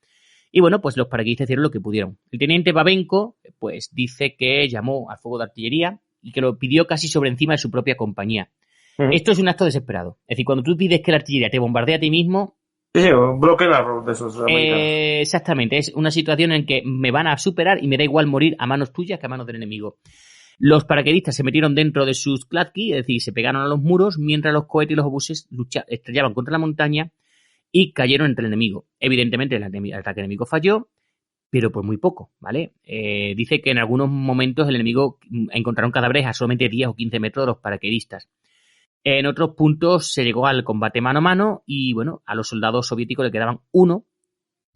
Y bueno, pues los paracaidistas hicieron lo que pudieron. El teniente Babenko, pues dice que llamó al fuego de artillería y que lo pidió casi sobre encima de su propia compañía. Esto es un acto desesperado. Es decir, cuando tú pides que la artillería te bombardee a ti mismo... Sí, un bloque de esos americanos. Exactamente, es una situación en que me van a superar y me da igual morir a manos tuyas que a manos del enemigo. Los paracaidistas se metieron dentro de sus Klatki, es decir, se pegaron a los muros, mientras los cohetes y los obuses estrellaban contra la montaña y cayeron entre el enemigo. Evidentemente, el ataque enemigo falló, pero por muy poco, ¿vale? Dice que en algunos momentos el enemigo encontraron cadáveres a solamente 10 o 15 metros de los paracaidistas. En otros puntos se llegó al combate mano a mano y, bueno, a los soldados soviéticos le quedaban uno,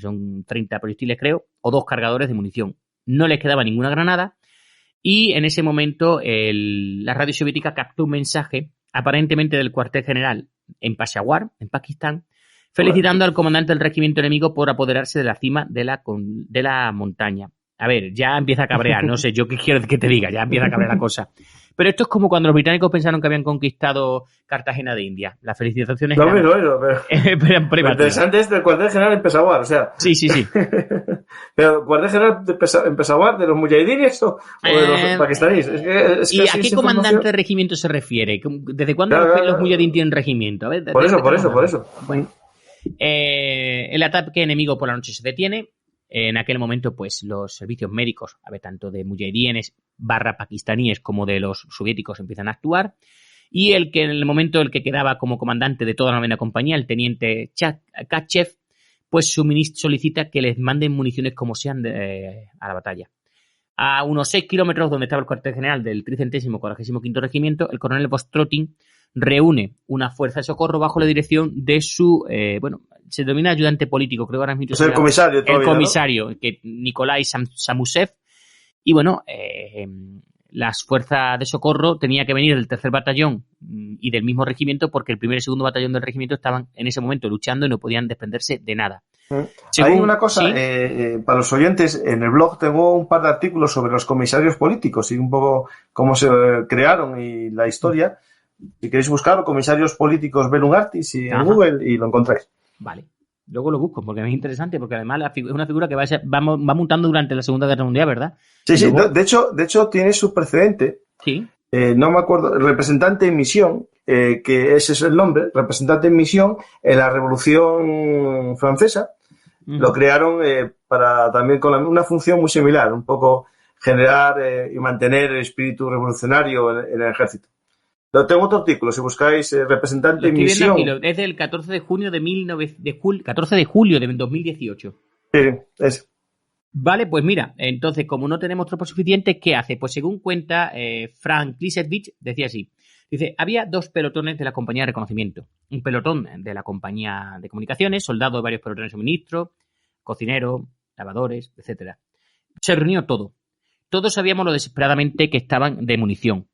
son 30 proyectiles creo, o 2 cargadores de munición. No les quedaba ninguna granada. Y en ese momento la radio soviética captó un mensaje aparentemente del cuartel general en Peshawar, en Pakistán, felicitando al comandante del regimiento enemigo por apoderarse de la cima de la montaña. A ver, ya empieza a cabrear, no sé, yo qué quiero que te diga, ya empieza a cabrear la cosa. Pero esto es como cuando los británicos pensaron que habían conquistado Cartagena de India. Las felicitaciones pero lo interesante es del cuartel general en Peshawar, o sea... Sí. ¿Pero cuartel general en Peshawar de los mujahidines o de los pakistaníes? ¿Y a qué comandante de regimiento se refiere? ¿Desde cuándo los mujahidines tienen regimiento? A ver, por eso. Bueno, el ataque enemigo por la noche se detiene. En aquel momento, pues, los servicios médicos, tanto de mujahidines / pakistaníes como de los soviéticos, empiezan a actuar. Y en el momento el que quedaba como comandante de toda la 9ª compañía, el teniente Kachev, pues solicita que les manden municiones como sean a la batalla. A unos 6 kilómetros donde estaba el cuartel general del 345º Regimiento, el coronel Vostrotin reúne una fuerza de socorro bajo la dirección de su, se denomina ayudante político, creo que ahora mismo es el comisario todavía, el comisario, ¿no? Que Nikolai Samusev. Y bueno, las fuerzas de socorro tenían que venir del 3er batallón y del mismo regimiento porque el 1er y 2º batallón del regimiento estaban en ese momento luchando y no podían desprenderse de nada. Hay una cosa, ¿sí? Para los oyentes, en el blog tengo un par de artículos sobre los comisarios políticos y un poco cómo se crearon y la historia. Si queréis buscar comisarios políticos Bellum Artis en Google y lo encontráis. Vale, luego lo busco porque es interesante, porque además es una figura que va montando durante la Segunda Guerra Mundial, ¿verdad? Sí, luego... de hecho tiene su precedente. Sí. No me acuerdo, representante en misión, que ese es el nombre, representante en misión en la Revolución Francesa. Lo crearon para también con una función muy similar, un poco generar y mantener el espíritu revolucionario en el ejército. Tengo otro artículo, si buscáis representante en misión. Es del 14 de julio de 2018. Sí, es. Vale, pues mira, entonces, como no tenemos tropas suficientes, ¿qué hace? Pues según cuenta Frank Klisevich, decía así. Dice, había 2 pelotones de la compañía de reconocimiento. Un pelotón de la compañía de comunicaciones, soldados de varios pelotones de suministro, cocineros, lavadores, etcétera. Se reunió todo. Todos sabíamos lo desesperadamente que estaban de munición.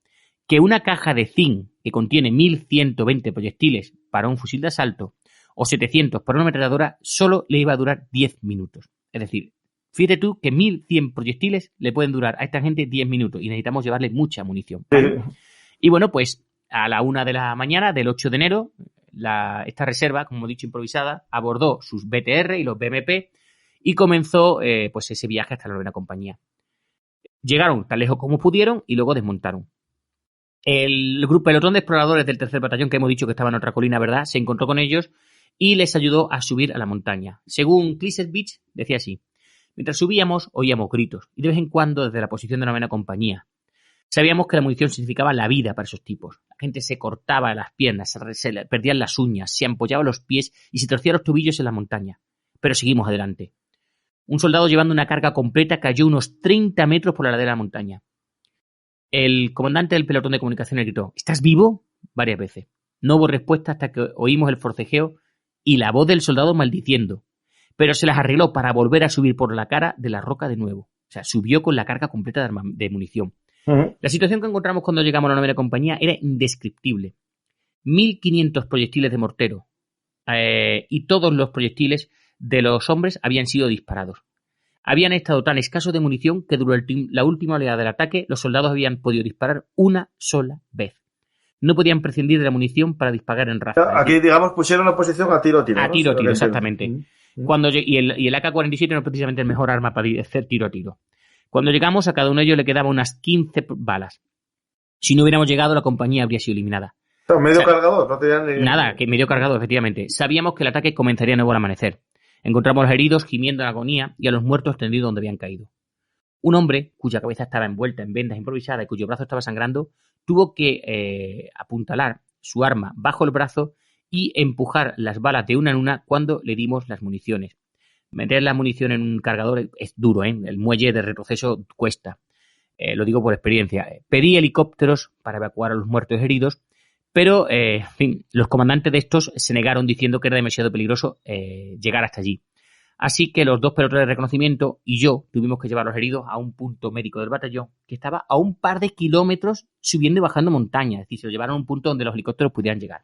Que una caja de zinc que contiene 1120 proyectiles para un fusil de asalto o 700 para una ametralladora solo le iba a durar 10 minutos. Es decir, fíjate tú que 1100 proyectiles le pueden durar a esta gente 10 minutos y necesitamos llevarle mucha munición, ¿vale? Y bueno, pues a la 1 de la mañana del 8 de enero, esta reserva, como he dicho, improvisada, abordó sus BTR y los BMP y comenzó pues ese viaje hasta la 9ª compañía. Llegaron tan lejos como pudieron y luego desmontaron. El pelotón de exploradores del 3er batallón, que hemos dicho que estaba en otra colina, ¿verdad?, se encontró con ellos y les ayudó a subir a la montaña. Según Klisevich, decía así: mientras subíamos, oíamos gritos y de vez en cuando desde la posición de la 9ª compañía. Sabíamos que la munición significaba la vida para esos tipos. La gente se cortaba las piernas, se perdían las uñas, se ampollaba los pies y se torcía los tobillos en la montaña. Pero seguimos adelante. Un soldado llevando una carga completa cayó unos 30 metros por la ladera de la montaña. El comandante del pelotón de comunicaciones gritó: ¿estás vivo? Varias veces. No hubo respuesta hasta que oímos el forcejeo y la voz del soldado maldiciendo. Pero se las arregló para volver a subir por la cara de la roca de nuevo. O sea, subió con la carga completa de munición. La situación que encontramos cuando llegamos a la 9ª compañía era indescriptible. 1.500 proyectiles de mortero y todos los proyectiles de los hombres habían sido disparados. Habían estado tan escasos de munición que durante la última oleada del ataque los soldados habían podido disparar una sola vez. No podían prescindir de la munición para disparar en ráfaga. Aquí, digamos, pusieron la posición a tiro. A tiro, exactamente. Y el AK-47 no es precisamente el mejor arma para hacer tiro a tiro. Cuando llegamos, a cada uno de ellos le quedaban unas 15 balas. Si no hubiéramos llegado, la compañía habría sido eliminada. Medio cargador, no tenían ni... Nada, que medio cargado, efectivamente. Sabíamos que el ataque comenzaría de nuevo al amanecer. Encontramos a los heridos gimiendo en agonía y a los muertos tendidos donde habían caído. Un hombre, cuya cabeza estaba envuelta en vendas improvisadas y cuyo brazo estaba sangrando, tuvo que apuntalar su arma bajo el brazo y empujar las balas de una en una cuando le dimos las municiones. Meter la munición en un cargador es duro, ¿eh? El muelle de retroceso cuesta. Lo digo por experiencia. Pedí helicópteros para evacuar a los muertos y heridos, pero en fin, los comandantes de estos se negaron diciendo que era demasiado peligroso llegar hasta allí. Así que los 2 pelotones de reconocimiento y yo tuvimos que llevar a los heridos a un punto médico del batallón que estaba a un par de kilómetros subiendo y bajando montañas. Es decir, se lo llevaron a un punto donde los helicópteros pudieran llegar.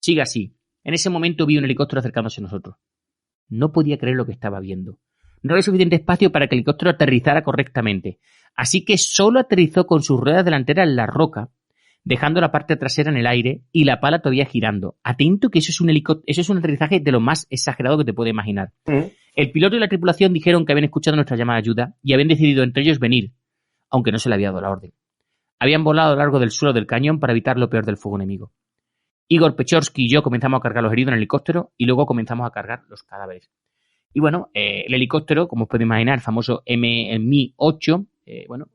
Sigue así. En ese momento vi un helicóptero acercándose a nosotros. No podía creer lo que estaba viendo. No había suficiente espacio para que el helicóptero aterrizara correctamente. Así que solo aterrizó con sus ruedas delanteras en la roca, dejando la parte trasera en el aire y la pala todavía girando. Atento que eso es un aterrizaje de lo más exagerado que te puedes imaginar. El piloto y la tripulación dijeron que habían escuchado nuestra llamada de ayuda y habían decidido entre ellos venir, aunque no se le había dado la orden. Habían volado a lo largo del suelo del cañón para evitar lo peor del fuego enemigo. Igor Pechorsky y yo comenzamos a cargar los heridos en el helicóptero y luego comenzamos a cargar los cadáveres. Y bueno, el helicóptero, como os podéis imaginar, el famoso Mi-8,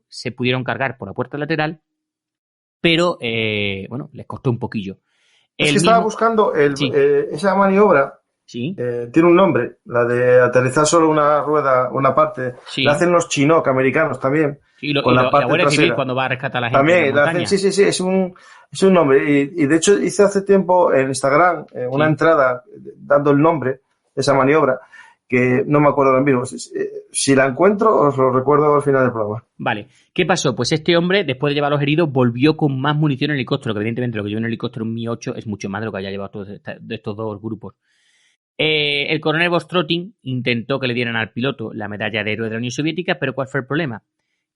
se pudieron cargar por la puerta lateral, pero les costó un poquillo. Es que estaba buscando esa maniobra. Sí. Tiene un nombre, la de aterrizar solo una rueda, una parte. Sí. La hacen los Chinook americanos también. Sí, la Guardia Civil cuando va a rescatar a la gente. También, la hacen, sí, es un nombre. Y de hecho hice hace tiempo en Instagram una entrada dando el nombre de esa maniobra, que no me acuerdo ahora mismo. Si la encuentro, os lo recuerdo al final del programa. Vale. ¿Qué pasó? Pues este hombre, después de llevar a los heridos, volvió con más munición en el helicóptero, que evidentemente lo que lleva en el helicóptero un Mi-8 es mucho más de lo que haya llevado todos de estos 2 grupos. El coronel Vostrotin intentó que le dieran al piloto la medalla de héroe de la Unión Soviética, pero ¿cuál fue el problema?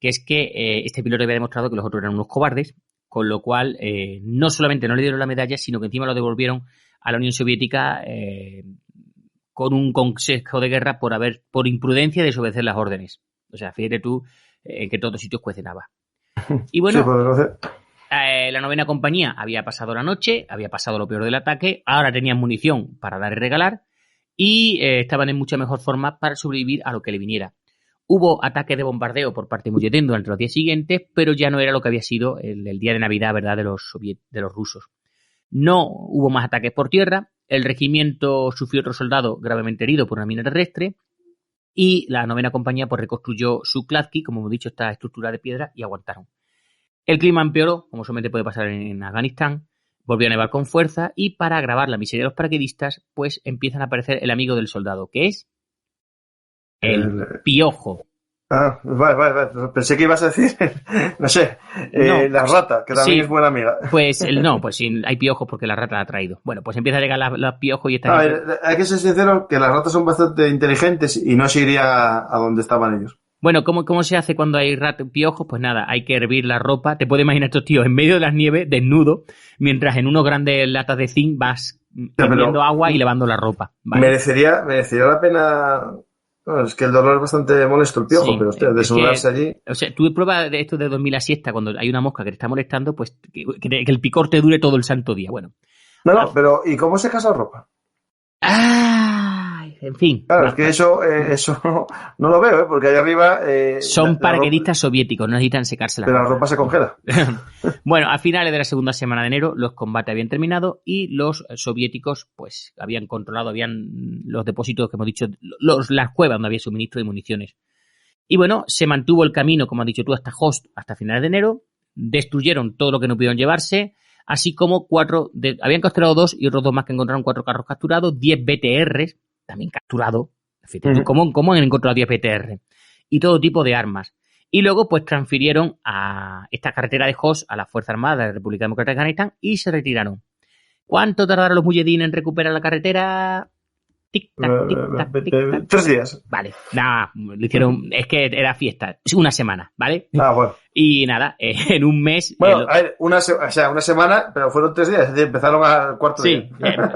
Que es que este piloto había demostrado que los otros eran unos cobardes, con lo cual no solamente no le dieron la medalla, sino que encima lo devolvieron a la Unión Soviética con un consejo de guerra por imprudencia de desobedecer las órdenes. O sea, fíjate tú en que todos sitios cuecen habas. Y bueno, la 9ª compañía había pasado la noche, había pasado lo peor del ataque, ahora tenían munición para dar y regalar y estaban en mucha mejor forma para sobrevivir a lo que le viniera. Hubo ataques de bombardeo por parte de Muyedin durante los días siguientes, pero ya no era lo que había sido el día de Navidad, ¿verdad?, de los rusos. No hubo más ataques por tierra, el regimiento sufrió otro soldado gravemente herido por una mina terrestre y la 9ª compañía pues reconstruyó su Kladsky, como hemos dicho, esta estructura de piedra, y aguantaron. El clima empeoró, como solamente puede pasar en Afganistán, volvió a nevar con fuerza y para agravar la miseria de los paracaidistas, pues empiezan a aparecer el amigo del soldado, que es el piojo. Vale. Pensé que ibas a decir, no sé, la rata, que también es buena amiga. Pues sí, hay piojos porque la rata la ha traído. Bueno, pues empieza a llegar los piojos y está... hay que ser sincero que las ratas son bastante inteligentes y no se iría a donde estaban ellos. Bueno, ¿cómo se hace cuando hay piojos? Pues nada, hay que hervir la ropa. Te puedes imaginar estos tíos en medio de las nieves, desnudo, mientras en unos grandes latas de zinc vas hirviendo agua y lavando la ropa. ¿Vale? Merecería la pena... No, es que el dolor es bastante molesto el piojo, pero hostia, desnudarse allí... O sea, tú pruebas de esto de dormir la siesta cuando hay una mosca que te está molestando, pues que el picor te dure todo el santo día. Bueno. No, pero ¿y cómo secas la ropa? En fin. Claro, es que eso no lo veo, porque allá arriba... son paracaidistas soviéticos, no necesitan secarse la ropa. Pero la ropa se congela. Bueno, a finales de la segunda semana de enero los combates habían terminado y los soviéticos pues habían controlado, los depósitos que hemos dicho, las cuevas donde había suministro de municiones. Y bueno, se mantuvo el camino, como has dicho tú, hasta Khost, hasta finales de enero. Destruyeron todo lo que no pudieron llevarse, así como habían capturado 2 y otros 2 más que encontraron 4 carros capturados, 10 BTRs, también capturado. ¿Cómo han encontrado 10 BTR? Y todo tipo de armas. Y luego, pues, transfirieron a esta carretera de Khost a la Fuerza Armada de la República Democrática de Afganistán y se retiraron. ¿Cuánto tardaron los Mujahideen en recuperar la carretera? Tic-tac, tic-tac, tic-tac. 3 días. Vale, nada, lo hicieron, es que era fiesta, una semana, ¿vale? Bueno. Y nada, en un mes... Bueno, a ver, una semana, pero fueron 3 días, es decir, empezaron al cuarto día. Sí,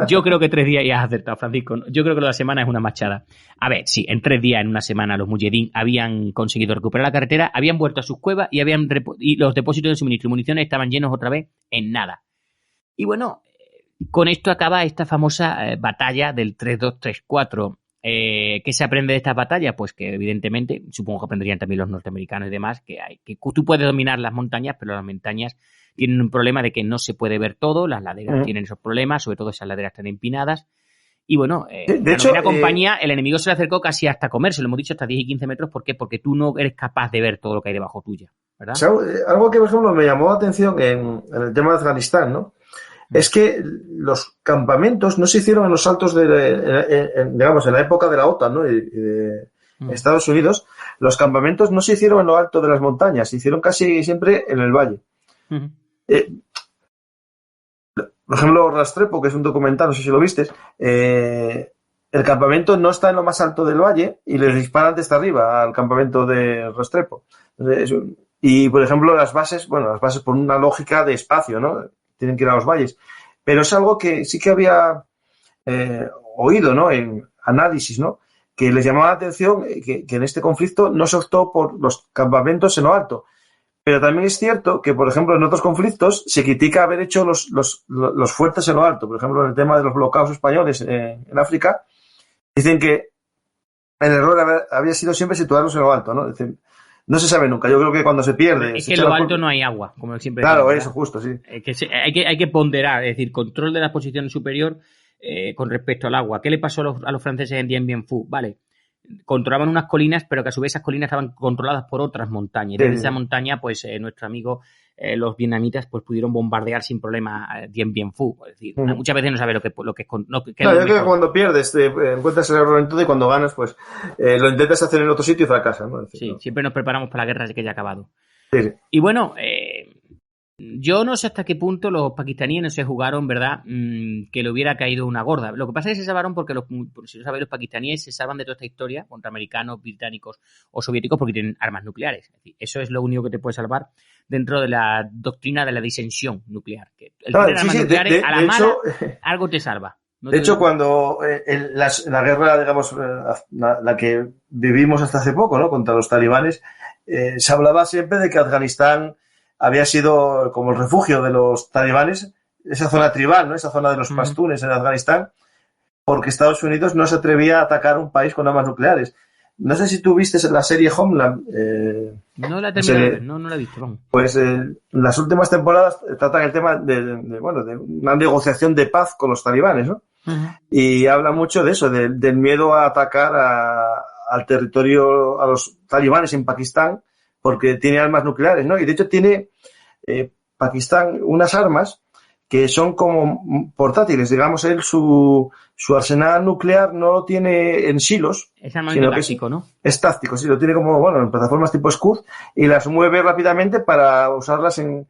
yo creo que 3 días ya has acertado, Francisco. Yo creo que lo de la semana es una machada. A ver, sí, en 3 días, en una semana, los Mujahideen habían conseguido recuperar la carretera, habían vuelto a sus cuevas y y los depósitos de suministro y municiones estaban llenos otra vez en nada. Y bueno, con esto acaba esta famosa batalla del 3-2-3-4. ¿Qué se aprende de estas batallas? Pues que evidentemente, supongo que aprenderían también los norteamericanos y demás, que tú puedes dominar las montañas, pero las montañas tienen un problema de que no se puede ver todo, las laderas tienen esos problemas, sobre todo esas laderas tan empinadas. Y bueno, de hecho, la compañía, el enemigo se le acercó casi hasta comerse, lo hemos dicho, hasta 10 y 15 metros. ¿Por qué? Porque tú no eres capaz de ver todo lo que hay debajo tuya, ¿verdad? O sea, algo que, por ejemplo, me llamó la atención en el tema de Afganistán, ¿no? Es que los campamentos no se hicieron en los altos digamos, en la época de la OTAN, ¿no? Y de Estados Unidos. Los campamentos no se hicieron en lo alto de las montañas, se hicieron casi siempre en el valle. Por ejemplo, Rastrepo, que es un documental, no sé si lo vistes, el campamento no está en lo más alto del valle y le disparan desde arriba al campamento de Rastrepo. Y, por ejemplo, las bases por una lógica de espacio, ¿no? Tienen que ir a los valles. Pero es algo que sí que había oído, ¿no? En análisis, ¿no? Que les llamaba la atención que en este conflicto no se optó por los campamentos en lo alto. Pero también es cierto que, por ejemplo, en otros conflictos se critica haber hecho los fuertes en lo alto. Por ejemplo, en el tema de los bloqueados españoles en África, dicen que el error había sido siempre situarlos en lo alto, ¿no? Es decir, no se sabe nunca. Yo creo que cuando se pierde... Es que en lo alto no hay agua, como siempre. Claro, eso, justo, sí. Hay que ponderar, es decir, control de la posición superior con respecto al agua. ¿Qué le pasó a los franceses en Dien Bien Phu? Vale, controlaban unas colinas, pero que a su vez esas colinas estaban controladas por otras montañas. Y desde esa montaña, pues nuestro amigo, los vietnamitas, pues pudieron bombardear sin problema Dien Bien Phu. Es decir, muchas veces no sabe lo que es. Claro, yo creo que cuando pierdes encuentras el error en todo y cuando ganas, pues lo intentas hacer en otro sitio y fracasas, ¿no? Decir, sí, ¿no? Siempre nos preparamos para la guerra que ya ha acabado. Sí. Y bueno, yo no sé hasta qué punto los pakistaníes no se jugaron, ¿verdad? Que le hubiera caído una gorda. Lo que pasa es que se salvaron porque, si no sabéis, los pakistaníes se salvan de toda esta historia contra americanos, británicos o soviéticos porque tienen armas nucleares. Es decir, eso es lo único que te puede salvar dentro de la doctrina de la disensión nuclear. Que el tener armas nucleares, a la mala, algo te salva. De hecho, cuando la guerra, digamos, la que vivimos hasta hace poco, ¿no? Contra los talibanes, se hablaba siempre de que Afganistán había sido como el refugio de los talibanes, esa zona tribal, ¿no? Esa zona de los pastunes en Afganistán, porque Estados Unidos no se atrevía a atacar un país con armas nucleares. No sé si tú viste la serie Homeland. No la he terminado, no la he visto. Vamos. Pues las últimas temporadas tratan el tema de una negociación de paz con los talibanes, ¿no? Y habla mucho de eso, del miedo a atacar al territorio, a los talibanes en Pakistán, porque tiene armas nucleares, ¿no? Y de hecho tiene Pakistán unas armas que son como portátiles, digamos, su arsenal nuclear no lo tiene en silos. Es armamento táctico, ¿no? Es táctico, sí, lo tiene como, en plataformas tipo Scud y las mueve rápidamente para usarlas en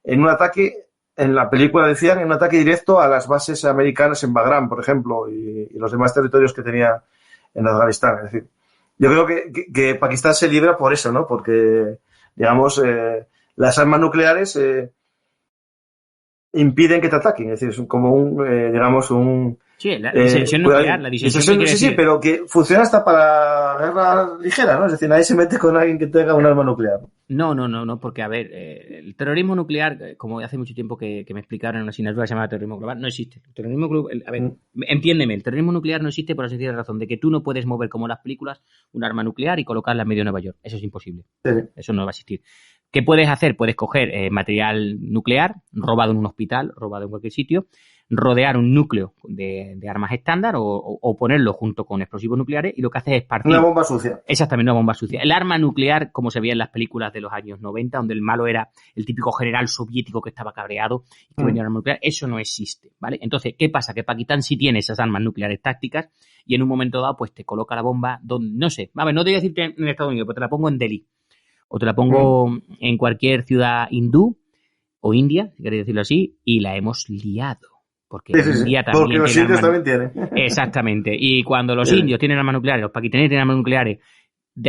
un ataque, en la película decían, en un ataque directo a las bases americanas en Bagram, por ejemplo, y los demás territorios que tenía en Afganistán. Es decir, yo creo que Pakistán se libra por eso, ¿no? Porque, digamos, las armas nucleares impiden que te ataquen. Es decir, es como digamos, un... Sí, la disensión nuclear, la disensión. Sí, pero que funciona hasta para guerra ligera, ¿no? Es decir, nadie se mete con alguien que tenga un arma nuclear. No, porque, a ver, el terrorismo nuclear, como hace mucho tiempo que me explicaron en una asignatura llamada terrorismo global, no existe. El terrorismo global, a ver, entiéndeme, el terrorismo nuclear no existe por la sencilla razón de que tú no puedes mover, como las películas, un arma nuclear y colocarla en medio de Nueva York. Eso es imposible. Sí. Eso no va a existir. ¿Qué puedes hacer? Puedes coger material nuclear, robado en un hospital, robado en cualquier sitio, rodear un núcleo de armas estándar o ponerlo junto con explosivos nucleares y lo que hace es esparcir. Una bomba sucia. Exactamente, una bomba sucia. El arma nuclear, como se veía en las películas de los años 90, donde el malo era el típico general soviético que estaba cabreado y que venía arma nuclear, eso no existe, ¿vale? Entonces, ¿qué pasa? Que Pakistán sí tiene esas armas nucleares tácticas y en un momento dado, pues te coloca la bomba donde, no sé, a ver, no te voy a decir en Estados Unidos, pero te la pongo en Delhi o te la pongo en cualquier ciudad hindú o india, si queréis decirlo así, y la hemos liado. porque India también porque los indios también tienen. Exactamente. Y cuando los indios tienen armas nucleares, los pakistaníes tienen armas nucleares,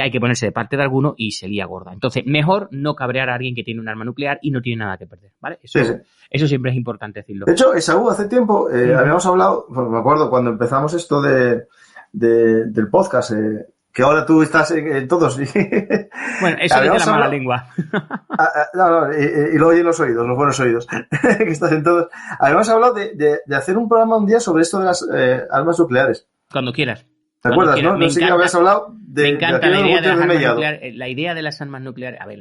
hay que ponerse de parte de alguno y se lía gorda. Entonces, mejor no cabrear a alguien que tiene un arma nuclear y no tiene nada que perder, ¿vale? Eso siempre es importante decirlo. De hecho, Esaú, hace tiempo habíamos hablado, pues me acuerdo cuando empezamos esto del podcast, que ahora tú estás en todos. Bueno, eso es de la mala lengua. Y lo oyen los oídos, los buenos oídos, que estás en todos. Habíamos hablado de hacer un programa un día sobre esto de las armas nucleares. Cuando quieras. ¿Te acuerdas, no? No sé si habías hablado me encanta la idea de las armas nucleares. La idea de las armas nucleares. A ver,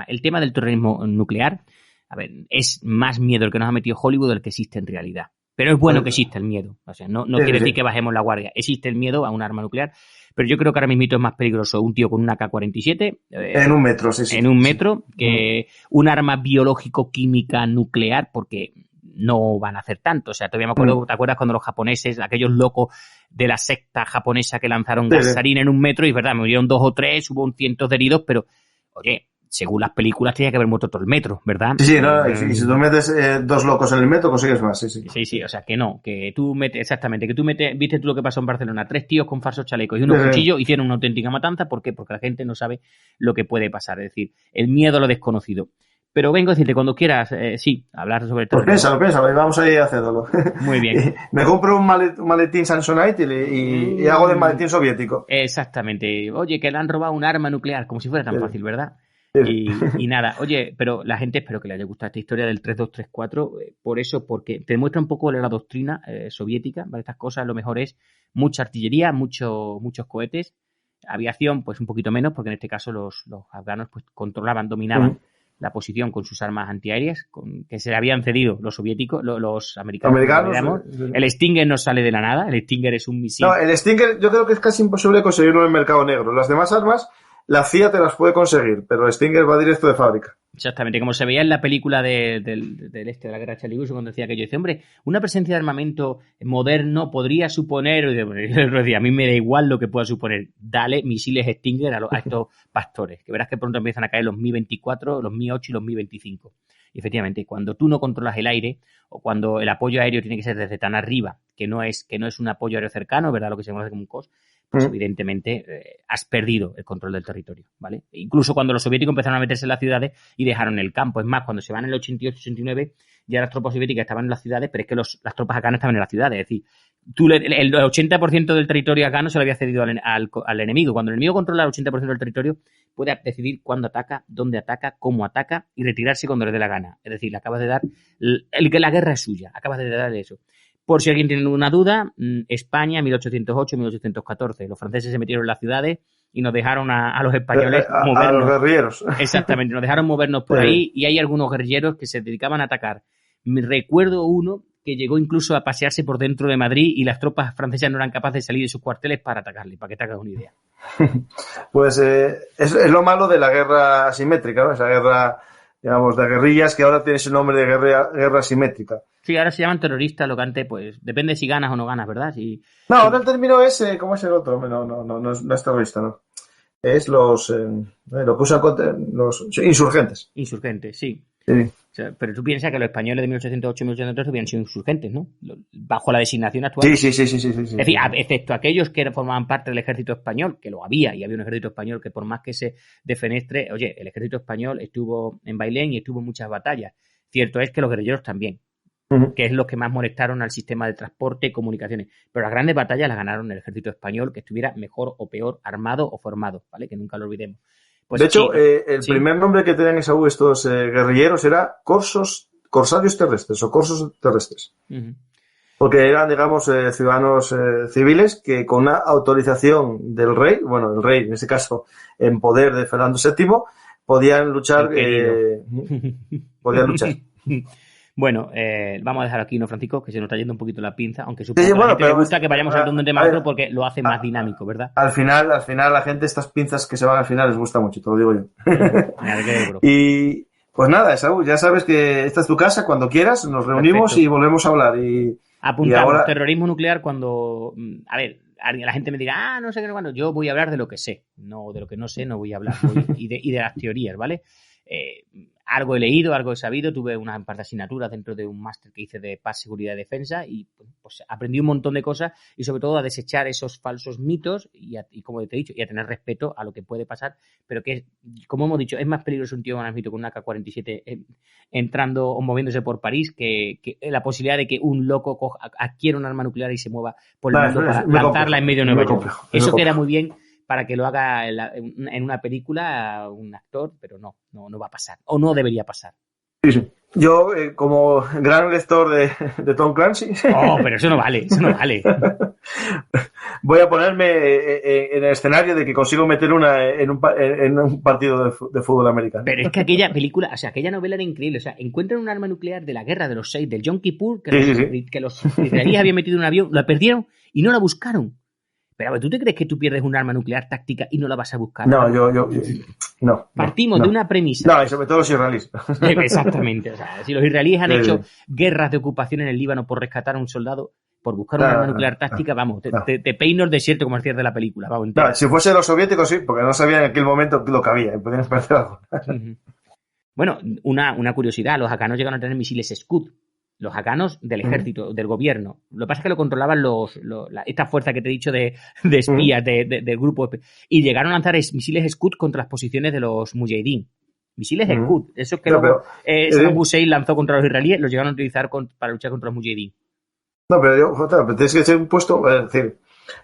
el tema del terrorismo nuclear, a ver, es más miedo el que nos ha metido Hollywood del que existe en realidad. Pero es bueno que exista el miedo. O sea, no quiere decir que bajemos la guardia. Existe el miedo a un arma nuclear. Pero yo creo que ahora mismo es más peligroso un tío con una AK-47. En un metro, sí. En un metro, que un arma biológico-química nuclear, porque no van a hacer tanto. O sea, todavía me acuerdo, ¿te acuerdas cuando los japoneses, aquellos locos de la secta japonesa que lanzaron gasarina en un metro? Y es verdad, murieron 2 o 3, hubo cientos de heridos, pero, oye, según las películas tenía que haber muerto todo el metro, ¿verdad? Sí, no, y si tú metes 2 locos en el metro, consigues más, Sí, o sea, que no, que tú metes, exactamente, que tú metes, viste tú lo que pasó en Barcelona, 3 tíos con falsos chalecos y unos cuchillos hicieron una auténtica matanza. ¿Por qué? Porque la gente no sabe lo que puede pasar, es decir, el miedo a lo desconocido. Pero vengo a decirte, cuando quieras, hablar sobre todo. Pues piénsalo, y vamos a ir haciéndolo. Muy bien. Me compro un maletín Samsonite y hago de maletín soviético. Exactamente. Oye, que le han robado un arma nuclear, como si fuera tan fácil, ¿verdad? Y nada, oye, pero la gente, espero que le haya gustado esta historia del 3234, por eso, porque te demuestra un poco la doctrina soviética, ¿vale? Estas cosas, lo mejor es mucha artillería, muchos cohetes, aviación, pues un poquito menos, porque en este caso los afganos pues controlaban, dominaban la posición con sus armas antiaéreas, que se le habían cedido los soviéticos, los americanos. El Stinger no sale de la nada, el Stinger es un misil. No, el Stinger yo creo que es casi imposible conseguirlo en el mercado negro. Las demás armas, la CIA te las puede conseguir, pero el Stinger va directo de fábrica. Exactamente, como se veía en la película de la guerra de Charlie Wilson, cuando decía que yo decía, hombre, una presencia de armamento moderno podría suponer, y yo decía, a mí me da igual lo que pueda suponer, dale misiles Stinger a estos pastores, que verás que pronto empiezan a caer los Mi-24, los Mi-8 y los Mi-25. Y efectivamente, cuando tú no controlas el aire, o cuando el apoyo aéreo tiene que ser desde tan arriba, que no es un apoyo aéreo cercano, ¿verdad? Lo que se conoce como un COS, pues evidentemente has perdido el control del territorio, ¿vale? Incluso cuando los soviéticos empezaron a meterse en las ciudades y dejaron el campo. Es más, cuando se van en el 88-89, ya las tropas soviéticas estaban en las ciudades, pero es que las tropas afganas estaban en las ciudades. Es decir, el 80% del territorio afgano se lo había cedido al enemigo. Cuando el enemigo controla el 80% del territorio, puede decidir cuándo ataca, dónde ataca, cómo ataca y retirarse cuando le dé la gana. Es decir, le acabas de dar que la guerra es suya. Acabas de darle eso. Por si alguien tiene una duda, España, 1808-1814. Los franceses se metieron en las ciudades y nos dejaron a los españoles movernos. A los guerrilleros. Exactamente, nos dejaron movernos por ahí y hay algunos guerrilleros que se dedicaban a atacar. Me recuerdo uno que llegó incluso a pasearse por dentro de Madrid y las tropas francesas no eran capaces de salir de sus cuarteles para atacarle, para que te hagas una idea. Pues es lo malo de la guerra asimétrica, ¿no? Esa guerra, digamos, de guerrillas que ahora tiene ese nombre de guerra asimétrica. Sí, ahora se llaman terroristas, lo que antes, pues, depende si ganas o no ganas, ¿verdad? No, ahora el término es, ¿cómo es el otro? No es terrorista, ¿no? Es lo que usan los insurgentes. Insurgentes, sí. Sí. O sea, pero tú piensas que los españoles de 1808 y 1813 hubieran sido insurgentes, ¿no? Bajo la designación actual. Sí. Es decir, excepto aquellos que formaban parte del ejército español, que lo había, y había un ejército español que por más que se defenestre, oye, el ejército español estuvo en Bailén y estuvo en muchas batallas. Cierto es que los guerrilleros también. Que es los que más molestaron al sistema de transporte y comunicaciones. Pero las grandes batallas las ganaron el ejército español, que estuviera mejor o peor armado o formado, ¿vale? Que nunca lo olvidemos. Pues, de hecho, el primer nombre que tenían estos guerrilleros era corsarios terrestres o corsos terrestres. Porque eran, digamos, ciudadanos civiles que con una autorización del rey, bueno, el rey en este caso en poder de Fernando VII, podían luchar. Podían luchar. Bueno, vamos a dejar aquí, ¿no, Francisco? Que se nos está yendo un poquito la pinza, aunque supongo que a la gente le gusta que vayamos a un tema otro porque lo hace más dinámico, ¿verdad? Al final, la gente, estas pinzas que se van al final les gusta mucho, te lo digo yo. Y pues nada, Esaú, ya sabes que esta es tu casa, cuando quieras, nos reunimos. Perfecto. Y volvemos a hablar. Apuntamos, ahora... terrorismo nuclear cuando... A ver, la gente me diga, no sé qué, bueno, yo voy a hablar de lo que sé, no de lo que no sé, no voy a hablar, y de las teorías, ¿vale? algo he leído, algo he sabido, tuve un par de asignaturas dentro de un máster que hice de paz, seguridad y defensa y pues aprendí un montón de cosas y sobre todo a desechar esos falsos mitos y como te he dicho, y a tener respeto a lo que puede pasar, pero que, como hemos dicho, es más peligroso un tío con una AK-47 entrando o moviéndose por París que la posibilidad de que un loco adquiera un arma nuclear y se mueva por el mundo para lanzarla en medio de Nueva York. Eso queda muy bien para que lo haga en una película un actor, pero no va a pasar, o no debería pasar. Sí. Yo, como gran lector de Tom Clancy... pero eso no vale. Voy a ponerme en el escenario de que consigo meter una en un partido de fútbol americano. Pero es que aquella película, aquella novela era increíble. O sea, encuentran un arma nuclear de la guerra de los 6, del Yom Kippur, que los israelíes habían metido en un avión, la perdieron y no la buscaron. Pero, a ver, ¿tú te crees que tú pierdes un arma nuclear táctica y no la vas a buscar? No, no. Partimos de una premisa. No, y sobre todo los israelíes. Exactamente. O sea, si los israelíes han hecho guerras de ocupación en el Líbano por rescatar a un soldado, por buscar un arma nuclear táctica, vamos, te peino el desierto como el cierre de la película. Vamos, si fuese los soviéticos, sí, porque no sabían en aquel momento lo que había. Podían esperar algo. Bueno, una curiosidad, los afganos llegaron a tener misiles Scud. Los afganos del ejército, del gobierno. Lo que pasa es que lo controlaban esta fuerza que te he dicho de espías, del grupo. Y llegaron a lanzar misiles Scud contra las posiciones de los mujahideen. Misiles Scud. Esos que luego Saddam Hussein lanzó contra los israelíes, los llegaron a utilizar para luchar contra los mujahideen. No, pero tienes que ser un puesto, es decir,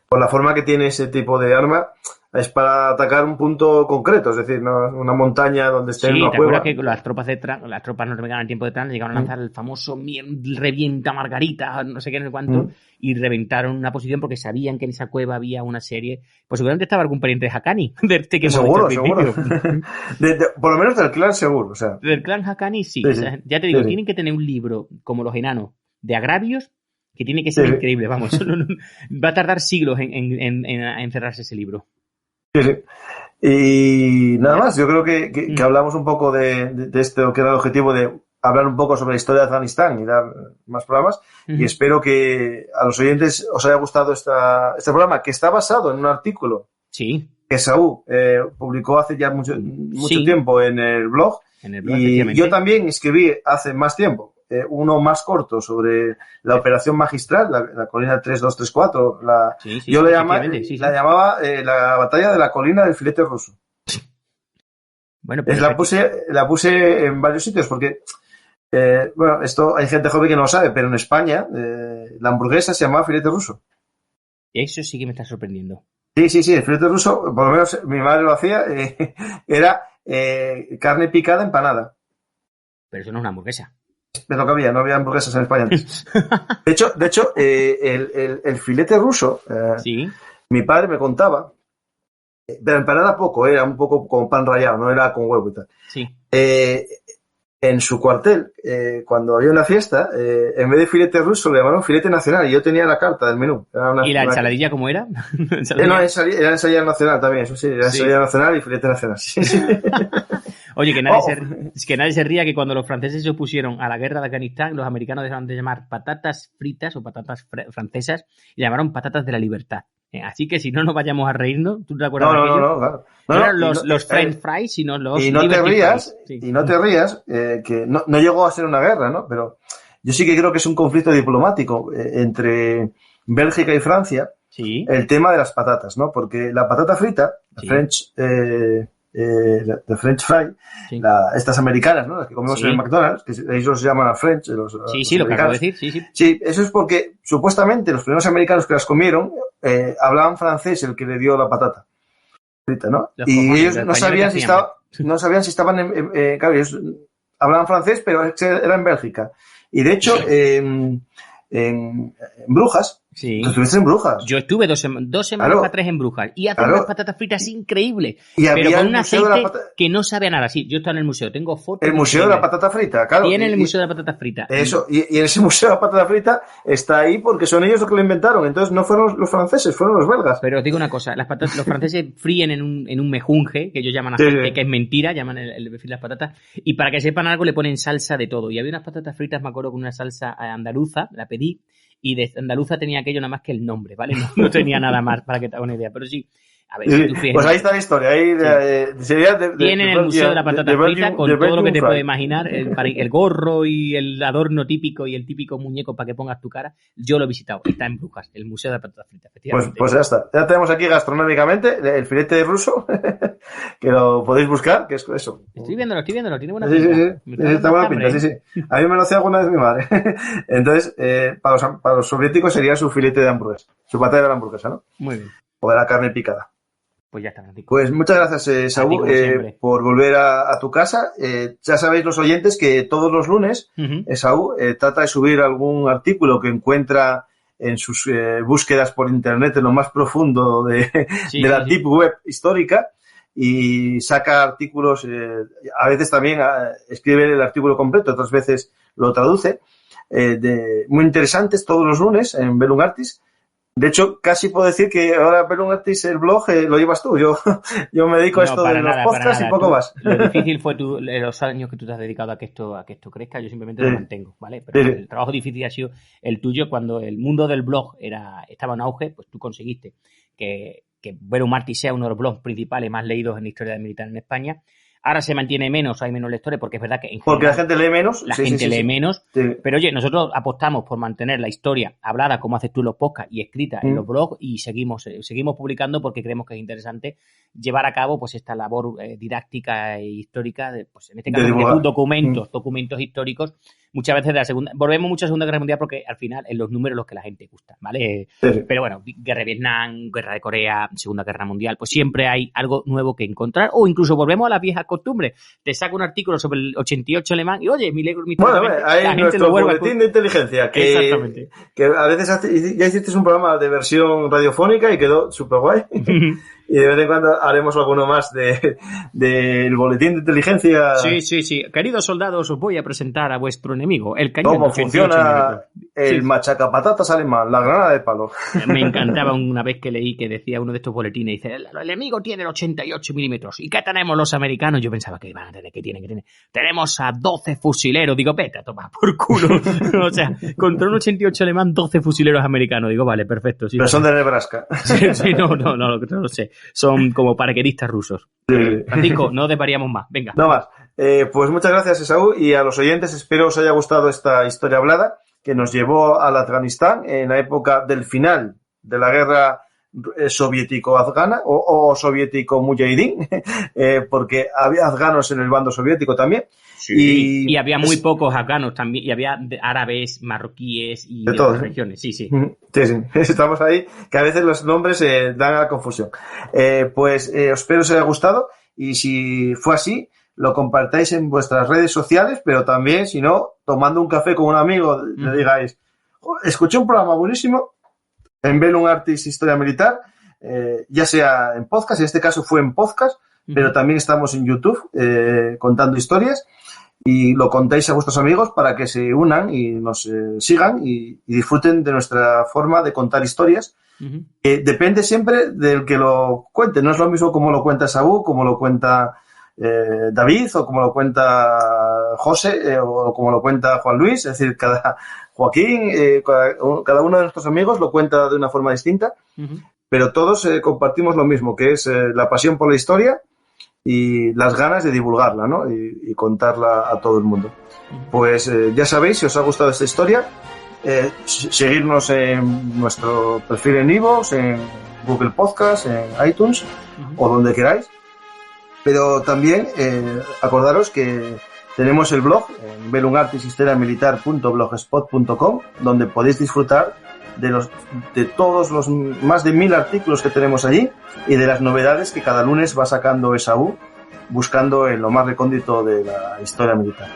por la forma que tiene ese tipo de arma, es para atacar un punto concreto, es decir, una montaña donde esté una cueva. Sí, ¿te acuerdas que las tropas norteamericanas en tiempo de Trump llegaron a lanzar el famoso revienta Margarita, no sé qué, no sé cuánto, y reventaron una posición porque sabían que en esa cueva había una serie, pues seguramente estaba algún pariente de Haqqani. Seguro. Por lo menos del clan seguro. O sea. Del clan Haqqani sí. O sea, ya te digo, tienen que tener un libro como los enanos de agravios que tiene que ser increíble, vamos. Va a tardar siglos en cerrarse ese libro. Sí. Y nada más, yo creo que hablamos un poco de esto, que era el objetivo de hablar un poco sobre la historia de Afganistán y dar más programas. Y espero que a los oyentes os haya gustado este programa, que está basado en un artículo que Saúl publicó hace ya mucho tiempo en el blog. Y yo también escribí hace más tiempo uno más corto sobre la operación magistral, la colina 3234. Yo la llamaba la batalla de la colina del filete ruso. Bueno, pues la puse en varios sitios porque, esto hay gente joven que no lo sabe, pero en España la hamburguesa se llamaba filete ruso. Eso sí que me está sorprendiendo. Sí, el filete ruso, por lo menos mi madre lo hacía, era carne picada empanada. Pero eso no es una hamburguesa. Es lo que había, no había hamburguesas en España antes. De hecho, el filete ruso, mi padre me contaba, pero empanada poco, era un poco con pan rallado, no era con huevo y tal. Sí. En su cuartel, cuando había una fiesta, en vez de filete ruso le llamaron filete nacional y yo tenía la carta del menú. ¿Y la ensaladilla cómo era? Era ensalada nacional también, eso sí, era ensalada nacional y filete nacional. Sí. Oye, que nadie se ría que cuando los franceses se opusieron a la guerra de Afganistán, los americanos dejaron de llamar patatas fritas o patatas francesas y llamaron patatas de la libertad. Así que si no nos vayamos a reírnos, ¿tú te acuerdas de aquello? No, claro. No eran los French fries, sino los Y no te rías, que no llegó a ser una guerra, ¿no? Pero yo sí que creo que es un conflicto diplomático entre Bélgica y Francia, el tema de las patatas, ¿no? Porque la patata frita, de French fry, estas americanas, ¿no? Las que comemos en el McDonald's, que ellos se llaman a French. Lo que acabo de decir, Sí, eso es porque supuestamente los primeros americanos que las comieron hablaban francés, el que le dio la patata frita, ¿no? Y ellos no sabían si estaban claro, ellos hablaban francés, pero era en Bélgica. Y de hecho, en Brujas. Sí. ¿Tú estuviste en Brujas? Yo estuve 2 semanas para 3 en Brujas y hacen unas patatas fritas increíbles, pero con un aceite que no sabe a nada. Sí, yo estaba en el museo, tengo fotos. El museo de la patata frita, claro. Tienen el museo de la patata frita. Eso, y en ese museo de la patata frita está ahí porque son ellos los que lo inventaron. Entonces no fueron los franceses, fueron los belgas. Pero os digo una cosa, los franceses fríen en un mejunje, que ellos llaman aceite, que es mentira, llaman el perfil de las patatas, y para que sepan algo le ponen salsa de todo. Y había unas patatas fritas, me acuerdo, con una salsa andaluza, la pedí, y de andaluza tenía aquello nada más que el nombre, ¿vale? No tenía nada más, para que te hagas una idea. Pero sí, A ver, si tú fijas, pues ahí está la historia. Ahí sería tienen el Museo de la Patata Frita con todo lo que te puedes imaginar, el gorro y el adorno típico y el típico muñeco para que pongas tu cara. Yo lo he visitado, está en Brujas, el Museo de la Patata Frita, efectivamente. Pues ya está. Ya tenemos aquí gastronómicamente el filete de ruso, que lo podéis buscar, que es eso. Estoy viéndolo, tiene buena pinta. Sí. Está buena pinta, sí. A mí me lo hacía alguna vez mi madre. Entonces, para los soviéticos sería su filete de hamburguesa, su batalla de la hamburguesa, ¿no? Muy bien. O de la carne picada. Pues ya está, Francisco. Pues muchas gracias, Saúl, por volver a tu casa. Ya sabéis los oyentes que todos los lunes Saúl trata de subir algún artículo que encuentra en sus búsquedas por internet en lo más profundo de la deep web histórica, y saca artículos, a veces también escribe el artículo completo, otras veces lo traduce, muy interesantes todos los lunes en Bellum Artis. De hecho, casi puedo decir que ahora Bellum Artis, el blog, lo llevas tú. Yo me dedico a esto de los podcasts y poco más. Lo difícil fue los años que tú te has dedicado a que esto crezca. Yo simplemente lo mantengo, ¿vale? Pero el trabajo difícil ha sido el tuyo. Cuando el mundo del blog estaba en auge, pues tú conseguiste que Bellum Artis sea uno de los blogs principales más leídos en la historia militar en España. Ahora se mantiene menos, hay menos lectores, porque es verdad que en general, porque la gente lee menos. La gente lee menos. Sí. Pero oye, nosotros apostamos por mantener la historia hablada, como haces tú en los podcasts, y escrita en los blogs, y seguimos publicando porque creemos que es interesante llevar a cabo pues esta labor didáctica e histórica, pues en este caso de documentos históricos. Muchas veces volvemos mucho a la Segunda Guerra Mundial porque al final en los números los que la gente gusta, ¿vale? Sí. Pero bueno, Guerra de Vietnam, Guerra de Corea, Segunda Guerra Mundial, pues siempre hay algo nuevo que encontrar, o incluso volvemos a las viejas costumbres. Te saco un artículo sobre el 88 alemán y oye, hay nuestro boletín de inteligencia que a veces ya hiciste un programa de versión radiofónica y quedó súper guay. Y de vez en cuando haremos alguno más del boletín de inteligencia. Sí. Queridos soldados, os voy a presentar a vuestro enemigo, el cañón. ¿Cómo funciona el machacapatatas alemán, la granada de palo? Me encantaba una vez que leí que decía uno de estos boletines, dice, el enemigo tiene el 88 milímetros. ¿Y qué tenemos los americanos? Yo pensaba que iban a tener, que tienen. Tenemos a 12 fusileros. Digo, vete a tomar por culo. O sea, contra un 88 alemán, 12 fusileros americanos. Digo, vale, perfecto. Sí, pero son de Nebraska. Sí, no lo sé. Son como paraquedistas rusos. Sí. Francisco, no desvariamos más. Venga. No más. Pues muchas gracias, Esaú, y a los oyentes espero os haya gustado esta historia hablada que nos llevó al Afganistán en la época del final de la guerra soviético-afgana o soviético-mujahidín, porque había afganos en el bando soviético también. Sí, y había muy pocos afganos también, y había árabes, marroquíes y de otras regiones. Sí. Estamos ahí, que a veces los nombres dan a confusión. Os espero os haya gustado, y si fue así, lo compartáis en vuestras redes sociales, pero también, si no, tomando un café con un amigo, le digáis, escuché un programa buenísimo en Bellum Artis Historia Militar, ya sea en podcast, en este caso fue en podcast, pero también estamos en YouTube contando historias, y lo contáis a vuestros amigos para que se unan y nos sigan y disfruten de nuestra forma de contar historias. Depende siempre del que lo cuente, no es lo mismo como lo cuenta Saúl, como lo cuenta David, o como lo cuenta José, o como lo cuenta Juan Luis, es decir, Joaquín, cada uno de nuestros amigos lo cuenta de una forma distinta, pero todos compartimos lo mismo, que es la pasión por la historia y las ganas de divulgarla, ¿no? Y contarla a todo el mundo. Pues ya sabéis, si os ha gustado esta historia, seguirnos en nuestro perfil en iVoox, en Google Podcast, en iTunes o donde queráis. Pero también acordaros que tenemos el blog en bellumartishistoriamilitar.blogspot.com, donde podéis disfrutar de todos los más de 1000 artículos que tenemos allí y de las novedades que cada lunes va sacando Esaú, buscando en lo más recóndito de la historia militar.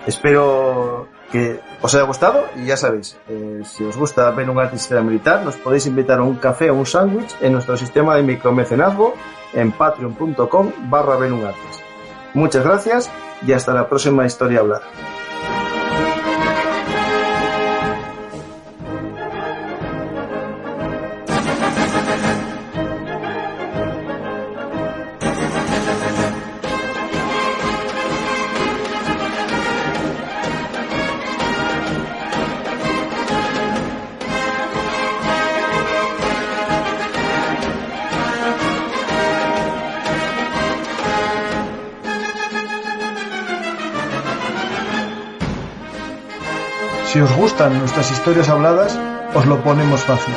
Espero que os haya gustado, y ya sabéis, si os gusta Bellum Artis Historia Militar, nos podéis invitar a un café o un sándwich en nuestro sistema de micromecenazgo en patreon.com/Bellum Artis. Muchas gracias y hasta la próxima historia hablada. Si os gustan nuestras historias habladas, os lo ponemos fácil.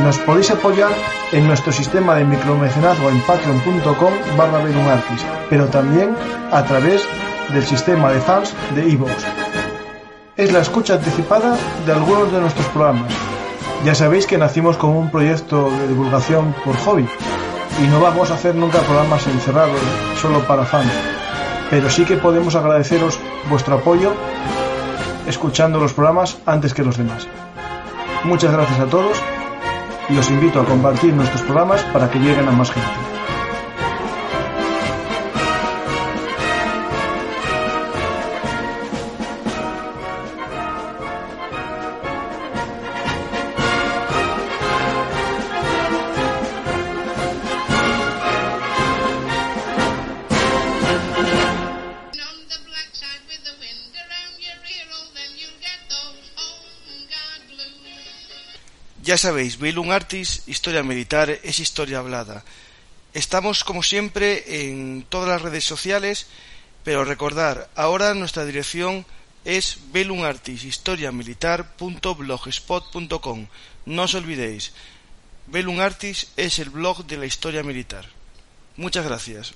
Nos podéis apoyar en nuestro sistema de micromecenazgo en patreon.com/belunartis, pero también a través del sistema de fans de iVoox. Es la escucha anticipada de algunos de nuestros programas. Ya sabéis que nacimos como un proyecto de divulgación por hobby y no vamos a hacer nunca programas encerrados solo para fans, pero sí que podemos agradeceros vuestro apoyo escuchando los programas antes que los demás. Muchas gracias a todos y os invito a compartir nuestros programas para que lleguen a más gente. Ya sabéis, Belun Artis, historia militar, es historia hablada. Estamos como siempre en todas las redes sociales, pero recordar, ahora nuestra dirección es belunartishistoriamilitar.blogspot.com. No os olvidéis, Belun Artis es el blog de la historia militar. Muchas gracias.